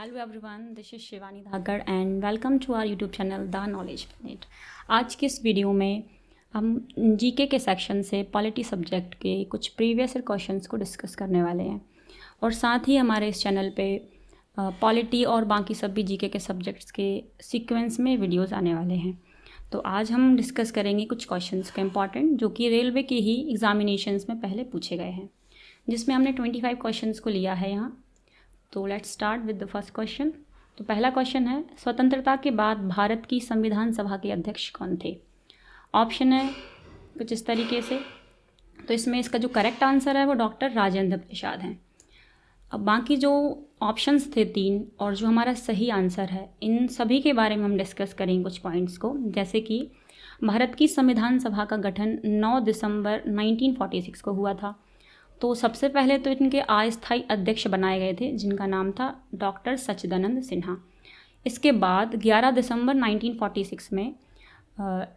Hello everyone, this is Shivani Dhakad and welcome to our YouTube channel the knowledge planet. आज के इस video में हम जीके के सेक्शन से पॉलिटी सब्जेक्ट के कुछ प्रीवियस ईयर क्वेश्चंस को डिस्कस करने वाले हैं और साथ ही हमारे इस चैनल पे पॉलिटी और बाकी सभी जीके के सब्जेक्ट्स के सीक्वेंस में वीडियोस आने वाले हैं। तो आज हम डिस्कस करेंगे कुछ क्वेश्चंस का इम्पॉर्टेंट जो कि रेलवे के ही एग्जामिनेशंस में पहले पूछे गए हैं, जिसमें हमने 25 क्वेश्चंस को लिया है यहाँ। तो let's start with the first question. तो पहला क्वेश्चन है, स्वतंत्रता के बाद भारत की संविधान सभा के अध्यक्ष कौन थे? ऑप्शन है कुछ इस तरीके से। तो इसमें इसका जो करेक्ट आंसर है वो डॉक्टर राजेंद्र प्रसाद हैं। अब बाकी जो ऑप्शंस थे 3 और जो हमारा सही आंसर है, इन सभी के बारे में हम डिस्कस करेंगे कुछ पॉइंट्स को। जैसे कि भारत की संविधान सभा का गठन 9 दिसंबर 1946 को हुआ था। तो सबसे पहले तो इनके अस्थायी अध्यक्ष बनाए गए थे जिनका नाम था डॉक्टर सच्चिदानंद सिन्हा। इसके बाद 11 दिसंबर 1946 में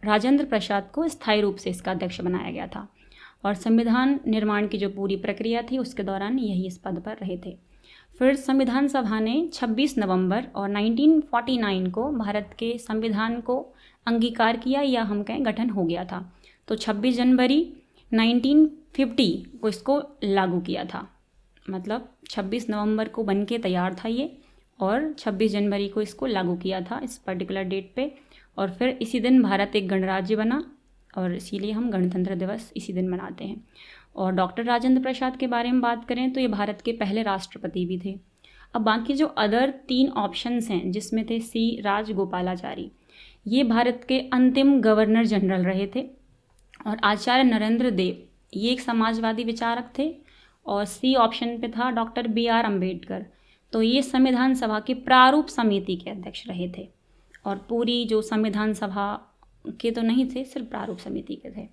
राजेंद्र प्रसाद को स्थायी रूप से इसका अध्यक्ष बनाया गया था और संविधान निर्माण की जो पूरी प्रक्रिया थी उसके दौरान यही इस पद पर रहे थे। फिर संविधान सभा ने 26 नवंबर और 1949 को भारत के संविधान को अंगीकार किया या हम कहें गठन हो गया था। तो 26 जनवरी 1950 को इसको लागू किया था, मतलब 26 नवंबर को बन के तैयार था ये और 26 जनवरी को इसको लागू किया था इस पर्टिकुलर डेट पे। और फिर इसी दिन भारत एक गणराज्य बना और इसीलिए हम गणतंत्र दिवस इसी दिन मनाते हैं। और डॉक्टर राजेंद्र प्रसाद के बारे में बात करें तो ये भारत के पहले राष्ट्रपति भी थे। अब बाकी जो अदर 3 ऑप्शंस हैं जिसमें थे सी राजगोपालाचारी, ये भारत के अंतिम गवर्नर जनरल रहे थे। और आचार्य नरेंद्र देव, ये एक समाजवादी विचारक थे। और सी ऑप्शन पे था डॉक्टर BR अम्बेडकर, तो ये संविधान सभा की प्रारूप समिति के अध्यक्ष रहे थे और पूरी जो संविधान सभा के तो नहीं थे, सिर्फ प्रारूप समिति के थे।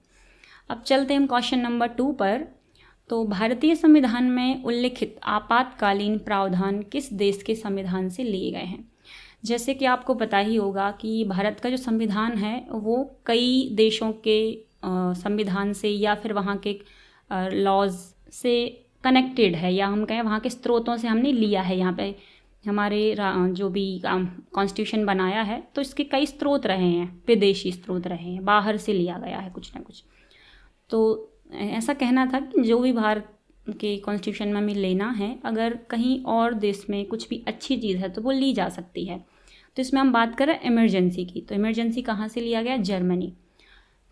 अब चलते हैं हम क्वेश्चन नंबर 2 पर। तो भारतीय संविधान में उल्लिखित आपातकालीन प्रावधान किस देश के संविधान से लिए गए हैं? जैसे कि आपको पता ही होगा कि भारत का जो संविधान है वो कई देशों के संविधान से या फिर वहाँ के लॉज से कनेक्टेड है, या हम कहें वहाँ के स्रोतों से हमने लिया है। यहाँ पे हमारे जो भी कॉन्स्टिट्यूशन बनाया है तो इसके कई स्रोत रहे हैं, विदेशी स्रोत रहे हैं, बाहर से लिया गया है कुछ ना कुछ। तो ऐसा कहना था कि जो भी भारत के कॉन्स्टिट्यूशन में हमें लेना है, अगर कहीं और देश में कुछ भी अच्छी चीज़ है तो वो ली जा सकती है। तो इसमें हम बात करें इमरजेंसी की, तो इमरजेंसी कहाँ से लिया गया? जर्मनी।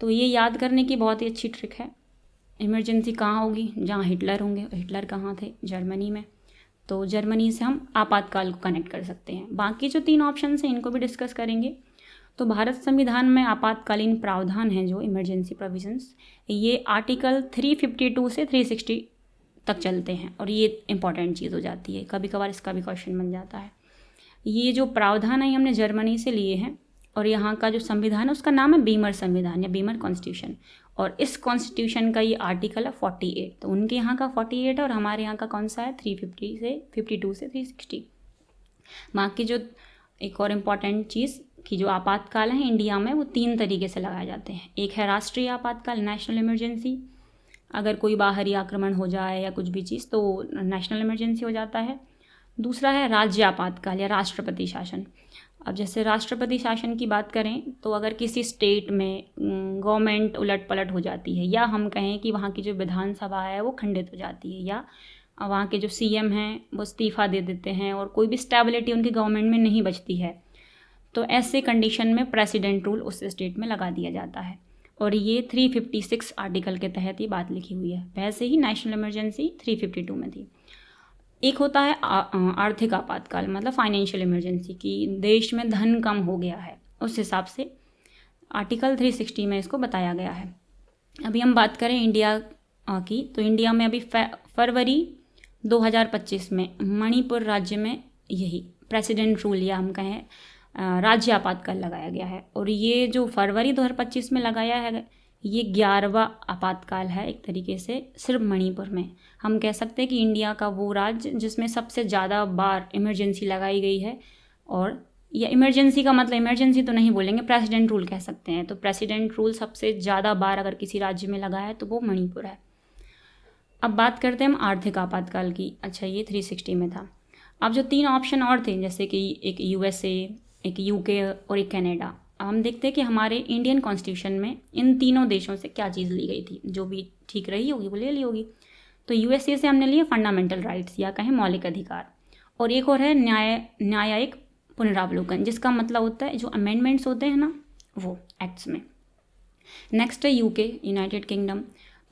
तो ये याद करने की बहुत ही अच्छी ट्रिक है। इमरजेंसी कहाँ होगी? जहाँ हिटलर होंगे। हिटलर कहाँ थे? जर्मनी में। तो जर्मनी से हम आपातकाल को कनेक्ट कर सकते हैं। बाकी जो 3 ऑप्शन हैं इनको भी डिस्कस करेंगे। तो भारत संविधान में आपातकालीन प्रावधान हैं जो इमरजेंसी प्रोविजंस, ये आर्टिकल 352 से 360 तक चलते हैं और ये इंपॉर्टेंट चीज़ हो जाती है, कभी कभार इसका भी क्वेश्चन बन जाता है। ये जो प्रावधान है हमने जर्मनी से लिए हैं और यहाँ का जो संविधान है उसका नाम है बीमर संविधान या बीमर कॉन्स्टिट्यूशन। और इस कॉन्स्टिट्यूशन का ये आर्टिकल है 48, तो उनके यहाँ का 48 है और हमारे यहाँ का कौन सा है? 350 से 52 से 360। बाकी जो एक और इम्पॉर्टेंट चीज़ कि जो आपातकाल है इंडिया में वो 3 तरीके से लगाए जाते हैं। एक है राष्ट्रीय आपातकाल, नेशनल इमरजेंसी, अगर कोई बाहरी आक्रमण हो जाए या कुछ भी चीज़ तो नेशनल इमरजेंसी हो जाता है। दूसरा है राज्य आपातकाल या राष्ट्रपति शासन। अब जैसे राष्ट्रपति शासन की बात करें तो अगर किसी स्टेट में गवर्नमेंट उलट पलट हो जाती है, या हम कहें कि वहाँ की जो विधानसभा है वो खंडित हो जाती है, या वहाँ के जो CM हैं वो इस्तीफा दे देते हैं और कोई भी स्टेबिलिटी उनकी गवर्नमेंट में नहीं बचती है, तो ऐसे कंडीशन में प्रेसिडेंट रूल उस स्टेट में लगा दिया जाता है। और ये 356 आर्टिकल के तहत ये बात लिखी हुई है। वैसे ही नेशनल इमरजेंसी 352 में थी। एक होता है आर्थिक आपातकाल, मतलब फाइनेंशियल इमरजेंसी, की देश में धन कम हो गया है, उस हिसाब से आर्टिकल 360 में इसको बताया गया है। अभी हम बात करें इंडिया की, तो इंडिया में अभी फरवरी 2025 में मणिपुर राज्य में यही प्रेसिडेंट रूल या हम कहें राज्य आपातकाल लगाया गया है। और ये जो फरवरी 2025 में लगाया है ये 11वां आपातकाल है एक तरीके से, सिर्फ मणिपुर में। हम कह सकते हैं कि इंडिया का वो राज्य जिसमें सबसे ज़्यादा बार इमरजेंसी लगाई गई है। और या इमरजेंसी का मतलब इमरजेंसी तो नहीं बोलेंगे, प्रेसिडेंट रूल कह सकते हैं। तो प्रेसिडेंट रूल सबसे ज़्यादा बार अगर किसी राज्य में लगा है तो वो मणिपुर है। अब बात करते हैं हम आर्थिक आपातकाल की। अच्छा, ये 360 में था। अब जो 3 ऑप्शन और थे, जैसे कि एक यूएसए, एक यूके और एक कनाडा, अब हम देखते हैं कि हमारे इंडियन कॉन्स्टिट्यूशन में इन तीनों देशों से क्या चीज़ ली गई थी, जो भी ठीक रही होगी वो ले ली होगी। तो यूएसए से हमने लिए फंडामेंटल राइट्स या कहें मौलिक अधिकार, और एक और है न्यायिक पुनरावलोकन, जिसका मतलब होता है जो अमेंडमेंट्स होते हैं ना वो एक्ट्स में। नेक्स्ट है यूके, यूनाइटेड किंगडम,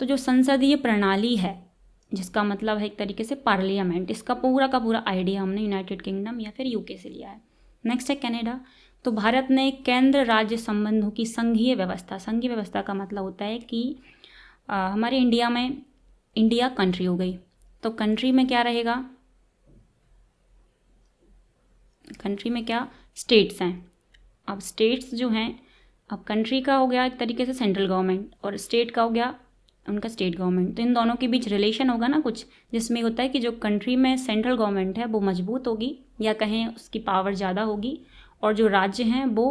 तो जो संसदीय प्रणाली है, जिसका मतलब है एक तरीके से पार्लियामेंट, इसका पूरा का पूरा आइडिया हमने यूनाइटेड किंगडम या फिर यूके से लिया है। नेक्स्ट है कनाडा, तो भारत ने केंद्र राज्य संबंधों की संघीय व्यवस्था का मतलब होता है कि हमारे इंडिया में, इंडिया कंट्री हो गई, तो कंट्री में क्या रहेगा, कंट्री में क्या स्टेट्स हैं। अब स्टेट्स जो हैं, अब कंट्री का हो गया एक तरीके से सेंट्रल गवर्नमेंट और स्टेट का हो गया उनका स्टेट गवर्नमेंट, तो इन दोनों के बीच रिलेशन होगा ना कुछ, जिसमें होता है कि जो कंट्री में सेंट्रल गवर्नमेंट है वो मजबूत होगी या कहें उसकी पावर ज़्यादा होगी, और जो राज्य हैं वो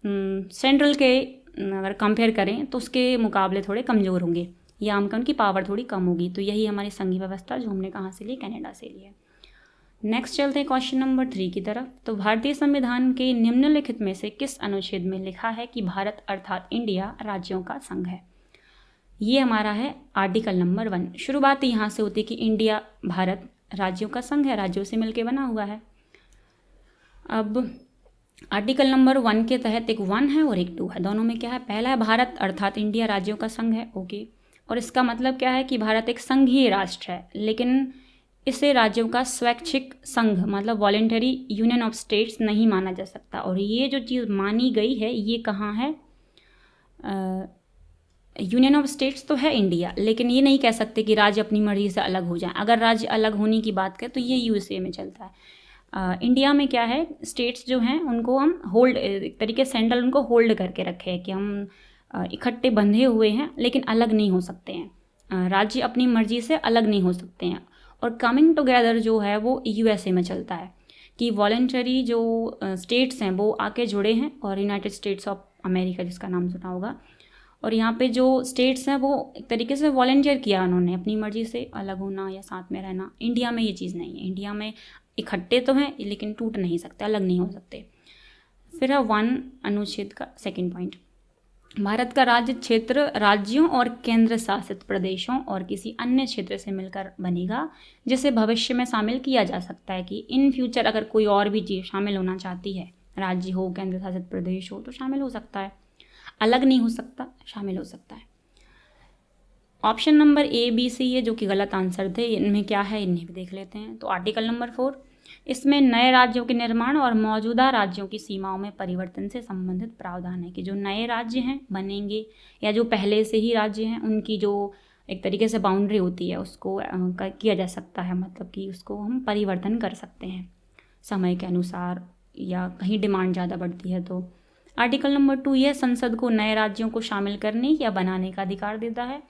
सेंट्रल के अगर कंपेयर करें तो उसके मुकाबले थोड़े कमज़ोर होंगे या उनकी पावर थोड़ी कम होगी। तो यही हमारी संघीय व्यवस्था जो हमने कहाँ से ली, कनाडा से ली है। नेक्स्ट चलते हैं क्वेश्चन नंबर 3 की तरफ। तो भारतीय संविधान के निम्नलिखित में से किस अनुच्छेद में लिखा है कि भारत अर्थात इंडिया राज्यों का संघ है। ये हमारा है आर्टिकल नंबर 1। शुरुआत यहाँ से होती है कि इंडिया भारत राज्यों का संघ है, राज्यों से मिलकर बना हुआ है। अब आर्टिकल नंबर 1 के तहत एक 1 है और एक 2 है, दोनों में क्या है, पहला है भारत अर्थात इंडिया राज्यों का संघ है, ओके, और इसका मतलब क्या है कि भारत एक संघीय राष्ट्र है, लेकिन इसे राज्यों का स्वैच्छिक संघ मतलब वॉलेंटरी यूनियन ऑफ स्टेट्स नहीं माना जा सकता। और ये जो चीज़ मानी गई है ये कहाँ है, यूनियन ऑफ स्टेट्स तो है इंडिया, लेकिन ये नहीं कह सकते कि राज्य अपनी मर्जी से अलग हो जाए। अगर राज्य अलग होने की बात करें तो ये यूएसए में चलता है। इंडिया में क्या है, स्टेट्स जो हैं उनको हम होल्ड, एक तरीके से सेंट्रल उनको होल्ड करके रखे हैं कि हम इकट्ठे बंधे हुए हैं लेकिन अलग नहीं हो सकते हैं, राज्य अपनी मर्जी से अलग नहीं हो सकते हैं। और कमिंग टुगेदर जो है वो यूएसए में चलता है कि वॉलेंटरी जो स्टेट्स हैं वो आके जुड़े हैं, और यूनाइटेड स्टेट्स ऑफ अमेरिका जिसका नाम सुना होगा, और यहाँ पे जो स्टेट्स हैं वो एक तरीके से वॉलेंटियर किया उन्होंने अपनी मर्जी से अलग होना या साथ में रहना। इंडिया में ये चीज़ नहीं है, इंडिया में इकट्ठे तो हैं लेकिन टूट नहीं सकते, अलग नहीं हो सकते। फिर है 1 अनुच्छेद का सेकंड पॉइंट, भारत का राज्य क्षेत्र राज्यों और केंद्र शासित प्रदेशों और किसी अन्य क्षेत्र से मिलकर बनेगा, जिसे भविष्य में शामिल किया जा सकता है कि इन फ्यूचर अगर कोई और भी चीज़ शामिल होना चाहती है, राज्य हो, केंद्र शासित प्रदेश हो, तो शामिल हो सकता है, अलग नहीं हो सकता, शामिल हो सकता है। ऑप्शन नंबर ए, बी, सी ये जो कि गलत आंसर थे, इनमें क्या है इन्हें भी देख लेते हैं। तो आर्टिकल नंबर 4, इसमें नए राज्यों के निर्माण और मौजूदा राज्यों की सीमाओं में परिवर्तन से संबंधित प्रावधान है कि जो नए राज्य हैं बनेंगे या जो पहले से ही राज्य हैं उनकी जो एक तरीके से बाउंड्री होती है उसको किया जा सकता है, मतलब कि उसको हम परिवर्तन कर सकते हैं समय के अनुसार या कहीं डिमांड ज़्यादा बढ़ती है तो। आर्टिकल नंबर 2 यह संसद को नए राज्यों को शामिल करने या बनाने का अधिकार देता है।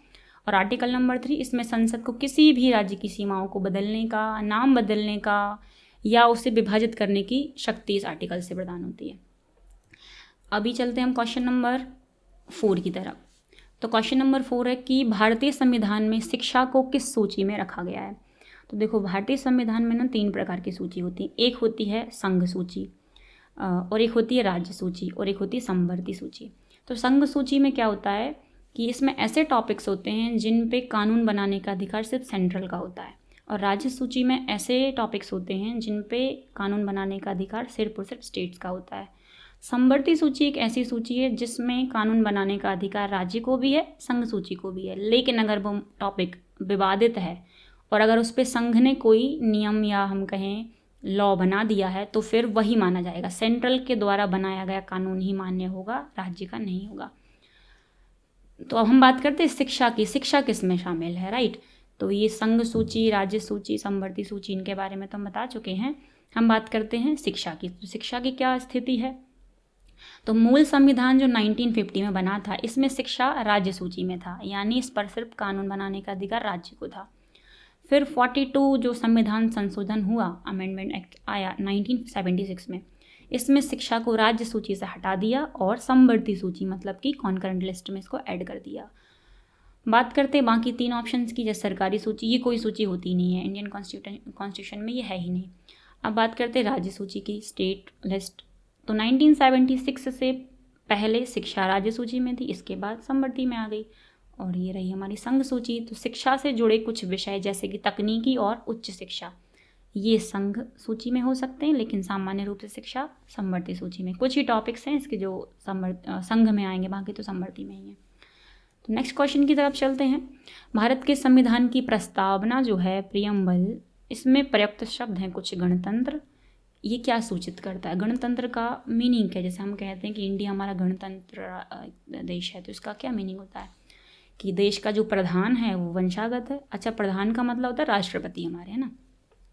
और आर्टिकल नंबर 3 इसमें संसद को किसी भी राज्य की सीमाओं को बदलने का, नाम बदलने का या उसे विभाजित करने की शक्ति इस आर्टिकल से प्रदान होती है। अभी चलते हैं हम क्वेश्चन नंबर 4 की तरफ। तो क्वेश्चन नंबर 4 है कि भारतीय संविधान में शिक्षा को किस सूची में रखा गया है। तो देखो भारतीय संविधान में ना 3 प्रकार की सूची होती है, एक होती है संघ सूची और एक होती है राज्य सूची और एक होती है समवर्ती सूची। तो संघ सूची में क्या होता है कि इसमें ऐसे टॉपिक्स होते हैं जिन पे कानून बनाने का अधिकार सिर्फ सेंट्रल का होता है, और राज्य सूची में ऐसे टॉपिक्स होते हैं जिन पे कानून बनाने का अधिकार सिर्फ और सिर्फ स्टेट्स का होता है। समवर्ती सूची एक ऐसी सूची है जिसमें कानून बनाने का अधिकार राज्य को भी है, संघ सूची को भी है, लेकिन अगर वो टॉपिक विवादित है और अगर उस पर संघ ने कोई नियम या हम कहें लॉ बना दिया है तो फिर वही माना जाएगा, सेंट्रल के द्वारा बनाया गया कानून ही मान्य होगा, राज्य का नहीं होगा। तो अब हम बात करते हैं शिक्षा की, शिक्षा किस में शामिल है, राइट। तो ये संघ सूची, राज्य सूची, समवर्ती सूची, इनके बारे में तो हम बता चुके हैं। हम बात करते हैं शिक्षा की। तो शिक्षा की क्या स्थिति है, तो मूल संविधान जो 1950 में बना था इसमें शिक्षा राज्य सूची में था, यानी इस पर सिर्फ कानून बनाने का अधिकार राज्य को था। फिर 42 जो संविधान संशोधन हुआ, अमेंडमेंट एक्ट आया 1976 में, इसमें शिक्षा को राज्य सूची से हटा दिया और समवर्ती सूची मतलब कि कॉन्करेंट लिस्ट में इसको ऐड कर दिया। बात करते हैं बाकी 3 ऑप्शंस की, जैसे सरकारी सूची, ये कोई सूची होती नहीं है, इंडियन कॉन्स्टिट्यूशन में ये है ही नहीं। अब बात करते हैं राज्य सूची की, स्टेट लिस्ट। तो 1976 से पहले शिक्षा राज्य सूची में थी, इसके बाद समवर्ती में आ गई, और ये रही हमारी संघ सूची। तो शिक्षा से जुड़े कुछ विषय जैसे कि तकनीकी और उच्च शिक्षा, ये संघ सूची में हो सकते हैं, लेकिन सामान्य रूप से शिक्षा समवर्ती सूची में। कुछ ही टॉपिक्स हैं इसके जो संघ में आएंगे, बाकी तो समवर्ती में ही है। तो नेक्स्ट क्वेश्चन की तरफ चलते हैं। भारत के संविधान की प्रस्तावना जो है, प्रियम्बल, इसमें प्रयुक्त शब्द हैं कुछ गणतंत्र। ये क्या सूचित करता है? गणतंत्र का मीनिंग क्या है? जैसे हम कहते हैं कि इंडिया हमारा गणतंत्र देश है, तो इसका क्या मीनिंग होता है कि देश का जो प्रधान है वो वंशागत है। अच्छा, प्रधान का मतलब होता है राष्ट्रपति हमारे, है ना।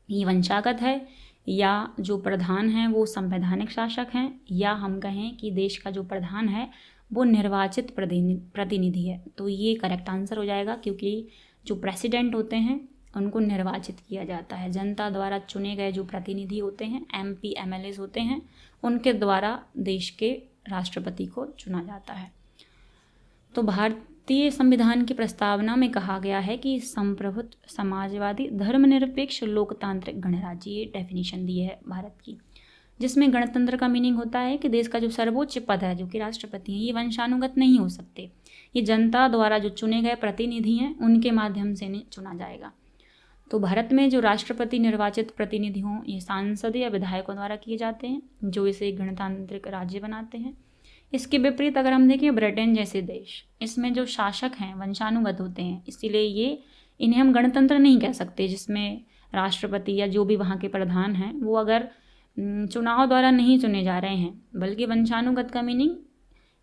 ये वंशागत है, या जो प्रधान है वो संवैधानिक शासक हैं, या हम कहें कि देश का जो प्रधान है वो निर्वाचित प्रतिनिधि है। तो ये करेक्ट आंसर हो जाएगा, क्योंकि जो प्रेसिडेंट होते हैं उनको निर्वाचित किया जाता है, जनता द्वारा चुने गए जो प्रतिनिधि होते हैं, MP MLAs होते हैं, उनके द्वारा देश के राष्ट्रपति को चुना जाता है। तो भारतीय संविधान की प्रस्तावना में कहा गया है कि संप्रभुत्व, समाजवादी, धर्मनिरपेक्ष, लोकतांत्रिक गणराज्य, ये डेफिनेशन दी है भारत की, जिसमें गणतंत्र का मीनिंग होता है कि देश का जो सर्वोच्च पद है जो कि राष्ट्रपति हैं, ये वंशानुगत नहीं हो सकते, ये जनता द्वारा जो चुने गए प्रतिनिधि हैं उनके माध्यम से चुना जाएगा। तो भारत में जो राष्ट्रपति निर्वाचित प्रतिनिधि हों, ये सांसद या विधायकों द्वारा किए जाते हैं, जो इसे गणतांत्रिक राज्य बनाते हैं। इसके विपरीत अगर हम देखें ब्रिटेन जैसे देश, इसमें जो शासक हैं वंशानुगत होते हैं, इसीलिए इन्हें हम गणतंत्र नहीं कह सकते, जिसमें राष्ट्रपति या जो भी वहाँ के प्रधान हैं वो अगर चुनाव द्वारा नहीं चुने जा रहे हैं, बल्कि वंशानुगत का मीनिंग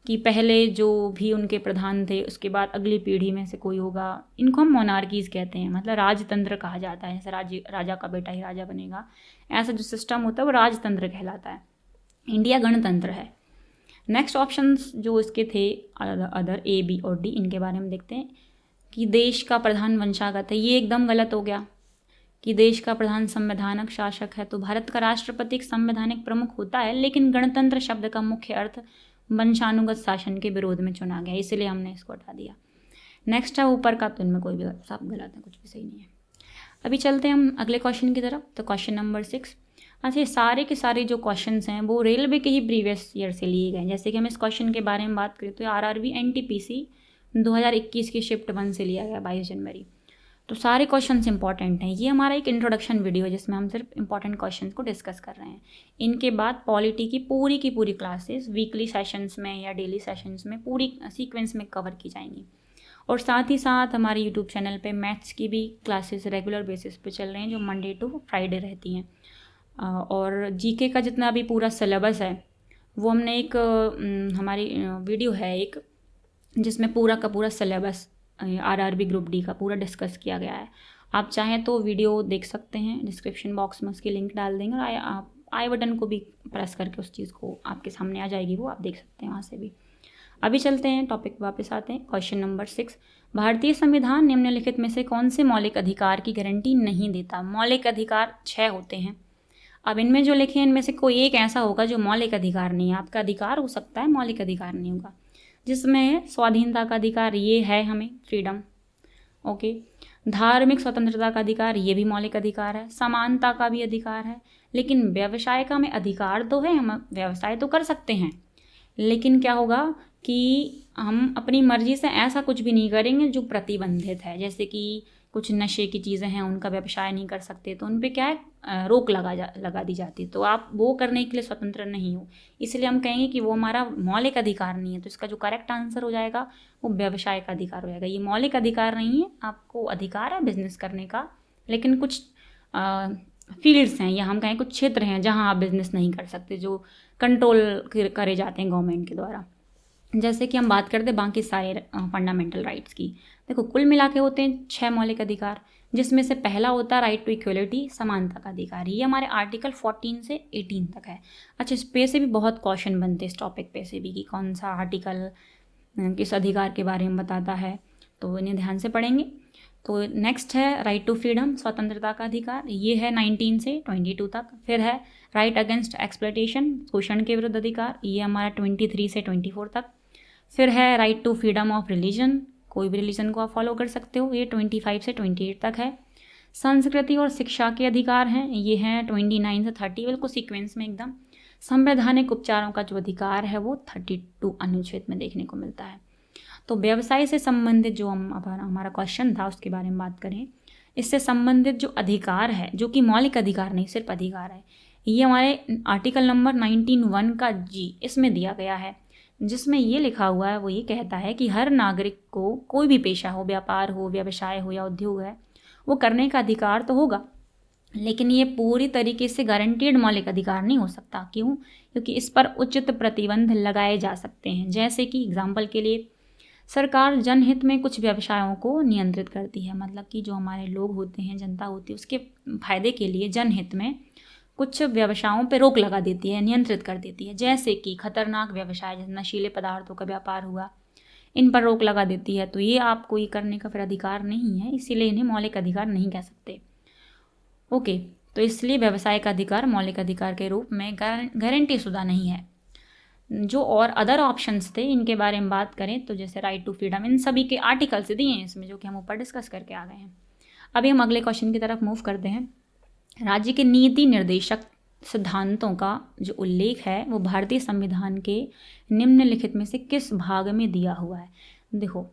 कि पहले जो भी उनके प्रधान थे उसके बाद अगली पीढ़ी में से कोई होगा, इनको हम मोनार्कीज कहते हैं, मतलब राजतंत्र कहा जाता है। जैसे राजा का बेटा ही राजा बनेगा, ऐसा जो सिस्टम होता है वो राजतंत्र कहलाता है। इंडिया गणतंत्र है। नेक्स्ट ऑप्शंस जो इसके थे अदर A, B और D, इनके बारे में देखते हैं कि देश का प्रधान वंशागत है, ये एकदम गलत हो गया कि देश का प्रधान संवैधानिक शासक है। तो भारत का राष्ट्रपति एक संवैधानिक प्रमुख होता है, लेकिन गणतंत्र शब्द का मुख्य अर्थ वंशानुगत शासन के विरोध में चुना गया, इसलिए हमने इसको हटा दिया। नेक्स्ट है ऊपर का, तो इनमें कोई भी सब गलत है, कुछ भी सही नहीं है। अभी चलते हैं हम अगले क्वेश्चन की तरफ। तो क्वेश्चन नंबर 6। अच्छा, ये सारे के सारे जो क्वेश्चंस हैं वो रेलवे के ही प्रीवियस ईयर से लिए गए। जैसे कि हम इस क्वेश्चन के बारे में बात करें तो RRB NTPC 2021 की शिफ्ट 1 से लिया गया 22 जनवरी। तो सारे क्वेश्चंस इंपॉर्टेंट हैं। ये हमारा एक इंट्रोडक्शन वीडियो है जिसमें हम सिर्फ इंपॉर्टेंट क्वेश्चंस को डिस्कस कर रहे हैं। इनके बाद पॉलिटी की पूरी क्लासेस वीकली सेशंस में या डेली सेशंस में पूरी सीक्वेंस में कवर की जाएंगी, और साथ ही साथ हमारे यूट्यूब चैनल पे मैथ्स की भी क्लासेस रेगुलर बेसिस पे चल रही हैं, जो मंडे टू फ्राइडे रहती हैं। और GK का जितना भी पूरा सिलेबस है वो हमने एक हमारी वीडियो है एक, जिसमें पूरा का पूरा सिलेबस RRB ग्रुप D का पूरा डिस्कस किया गया है। आप चाहें तो वीडियो देख सकते हैं, डिस्क्रिप्शन बॉक्स में उसकी लिंक डाल देंगे, और आप आई बटन को भी प्रेस करके उस चीज़ को आपके सामने आ जाएगी, वो आप देख सकते हैं वहाँ से भी। अभी चलते हैं टॉपिक वापस आते हैं। Question number 6। भारतीय संविधान निम्नलिखित में से कौन से मौलिक अधिकार की गारंटी नहीं देता? मौलिक अधिकार 6 होते हैं। अब इनमें जो लिखे हैं इनमें से कोई एक ऐसा होगा जो मौलिक अधिकार नहीं है। आपका अधिकार हो सकता है, मौलिक अधिकार नहीं होगा, जिसमें स्वाधीनता का अधिकार ये है हमें, फ्रीडम, ओके। धार्मिक स्वतंत्रता का अधिकार, ये भी मौलिक अधिकार है। समानता का भी अधिकार है। लेकिन व्यवसाय का हमें अधिकार तो है, हम व्यवसाय तो कर सकते हैं, लेकिन क्या होगा कि हम अपनी मर्जी से ऐसा कुछ भी नहीं करेंगे जो प्रतिबंधित है। जैसे कि कुछ नशे की चीज़ें हैं, उनका व्यवसाय नहीं कर सकते, तो उन पे क्या है, रोक लगा दी जाती है, तो आप वो करने के लिए स्वतंत्र नहीं हो। इसलिए हम कहेंगे कि वो हमारा मौलिक अधिकार नहीं है। तो इसका जो करेक्ट आंसर हो जाएगा वो व्यवसाय का अधिकार हो जाएगा। ये मौलिक अधिकार नहीं है, आपको अधिकार है बिजनेस करने का, लेकिन कुछ फील्ड्स हैं या हम कहें कुछ क्षेत्र हैं जहाँ आप बिजनेस नहीं कर सकते, जो कंट्रोल करे जाते हैं गवर्नमेंट के द्वारा। जैसे कि हम बात करते हैं बाकी सारे फंडामेंटल राइट्स की। देखो, कुल मिला के होते हैं 6 मौलिक अधिकार, जिसमें से पहला होता है राइट टू इक्वलिटी, समानता का अधिकार। ये हमारे आर्टिकल 14 से 18 तक है। अच्छा, इस पे से भी बहुत क्वेश्चन बनते हैं, इस टॉपिक पे से भी, कि कौन सा आर्टिकल किस अधिकार के बारे में बताता है, तो इन्हें ध्यान से पढ़ेंगे। तो नेक्स्ट है राइट टू फ्रीडम, स्वतंत्रता का अधिकार, ये है 19 से 22 तक। फिर है राइट अगेंस्ट एक्सप्लॉयटेशन, शोषण के विरुद्ध अधिकार, ये हमारा 23 से 24 तक। फिर है right to freedom of religion, कोई भी रिलीजन को आप फॉलो कर सकते हो, ये 25 से 28 तक है। संस्कृति और शिक्षा के अधिकार हैं, ये हैं 29 से 30, बिल्कुल सीक्वेंस में एकदम। संवैधानिक उपचारों का जो अधिकार है वो 32 अनुच्छेद में देखने को मिलता है। तो व्यवसाय से संबंधित जो हमारा क्वेश्चन था उसके बारे में बात करें, इससे संबंधित जो अधिकार है, जो कि मौलिक अधिकार नहीं सिर्फ अधिकार है, ये हमारे आर्टिकल नंबर 19(1) का जी इसमें दिया गया है, जिसमें ये लिखा हुआ है, वो ये कहता है कि हर नागरिक को कोई भी पेशा हो, व्यापार हो, व्यवसाय हो या उद्योग है, वो करने का अधिकार तो होगा, लेकिन ये पूरी तरीके से गारंटीड मौलिक अधिकार नहीं हो सकता। क्यों? क्योंकि इस पर उचित प्रतिबंध लगाए जा सकते हैं। जैसे कि एग्जाम्पल के लिए सरकार जनहित में कुछ व्यवसायों को नियंत्रित करती है, मतलब कि जो हमारे लोग होते हैं, जनता होती है, उसके फायदे के लिए जनहित में कुछ व्यवसायों पर रोक लगा देती है, नियंत्रित कर देती है। जैसे कि खतरनाक व्यवसाय, जैसे नशीले पदार्थों का व्यापार हुआ, इन पर रोक लगा देती है। तो ये आपको ये करने का फिर अधिकार नहीं है, इसीलिए इन्हें मौलिक अधिकार नहीं कह सकते। ओके, तो इसलिए व्यवसाय का अधिकार मौलिक अधिकार के रूप में गारंटी शुदा नहीं है। जो और अदर ऑप्शंस थे इनके बारे में बात करें तो जैसे राइट टू फ्रीडम, इन सभी के आर्टिकल्स दिए हैं इसमें, जो कि हम ऊपर डिस्कस करके आ गए हैं। अभी हम अगले क्वेश्चन की तरफ मूव करते हैं। राज्य के नीति निर्देशक सिद्धांतों का जो उल्लेख है वो भारतीय संविधान के निम्नलिखित में से किस भाग में दिया हुआ है? देखो,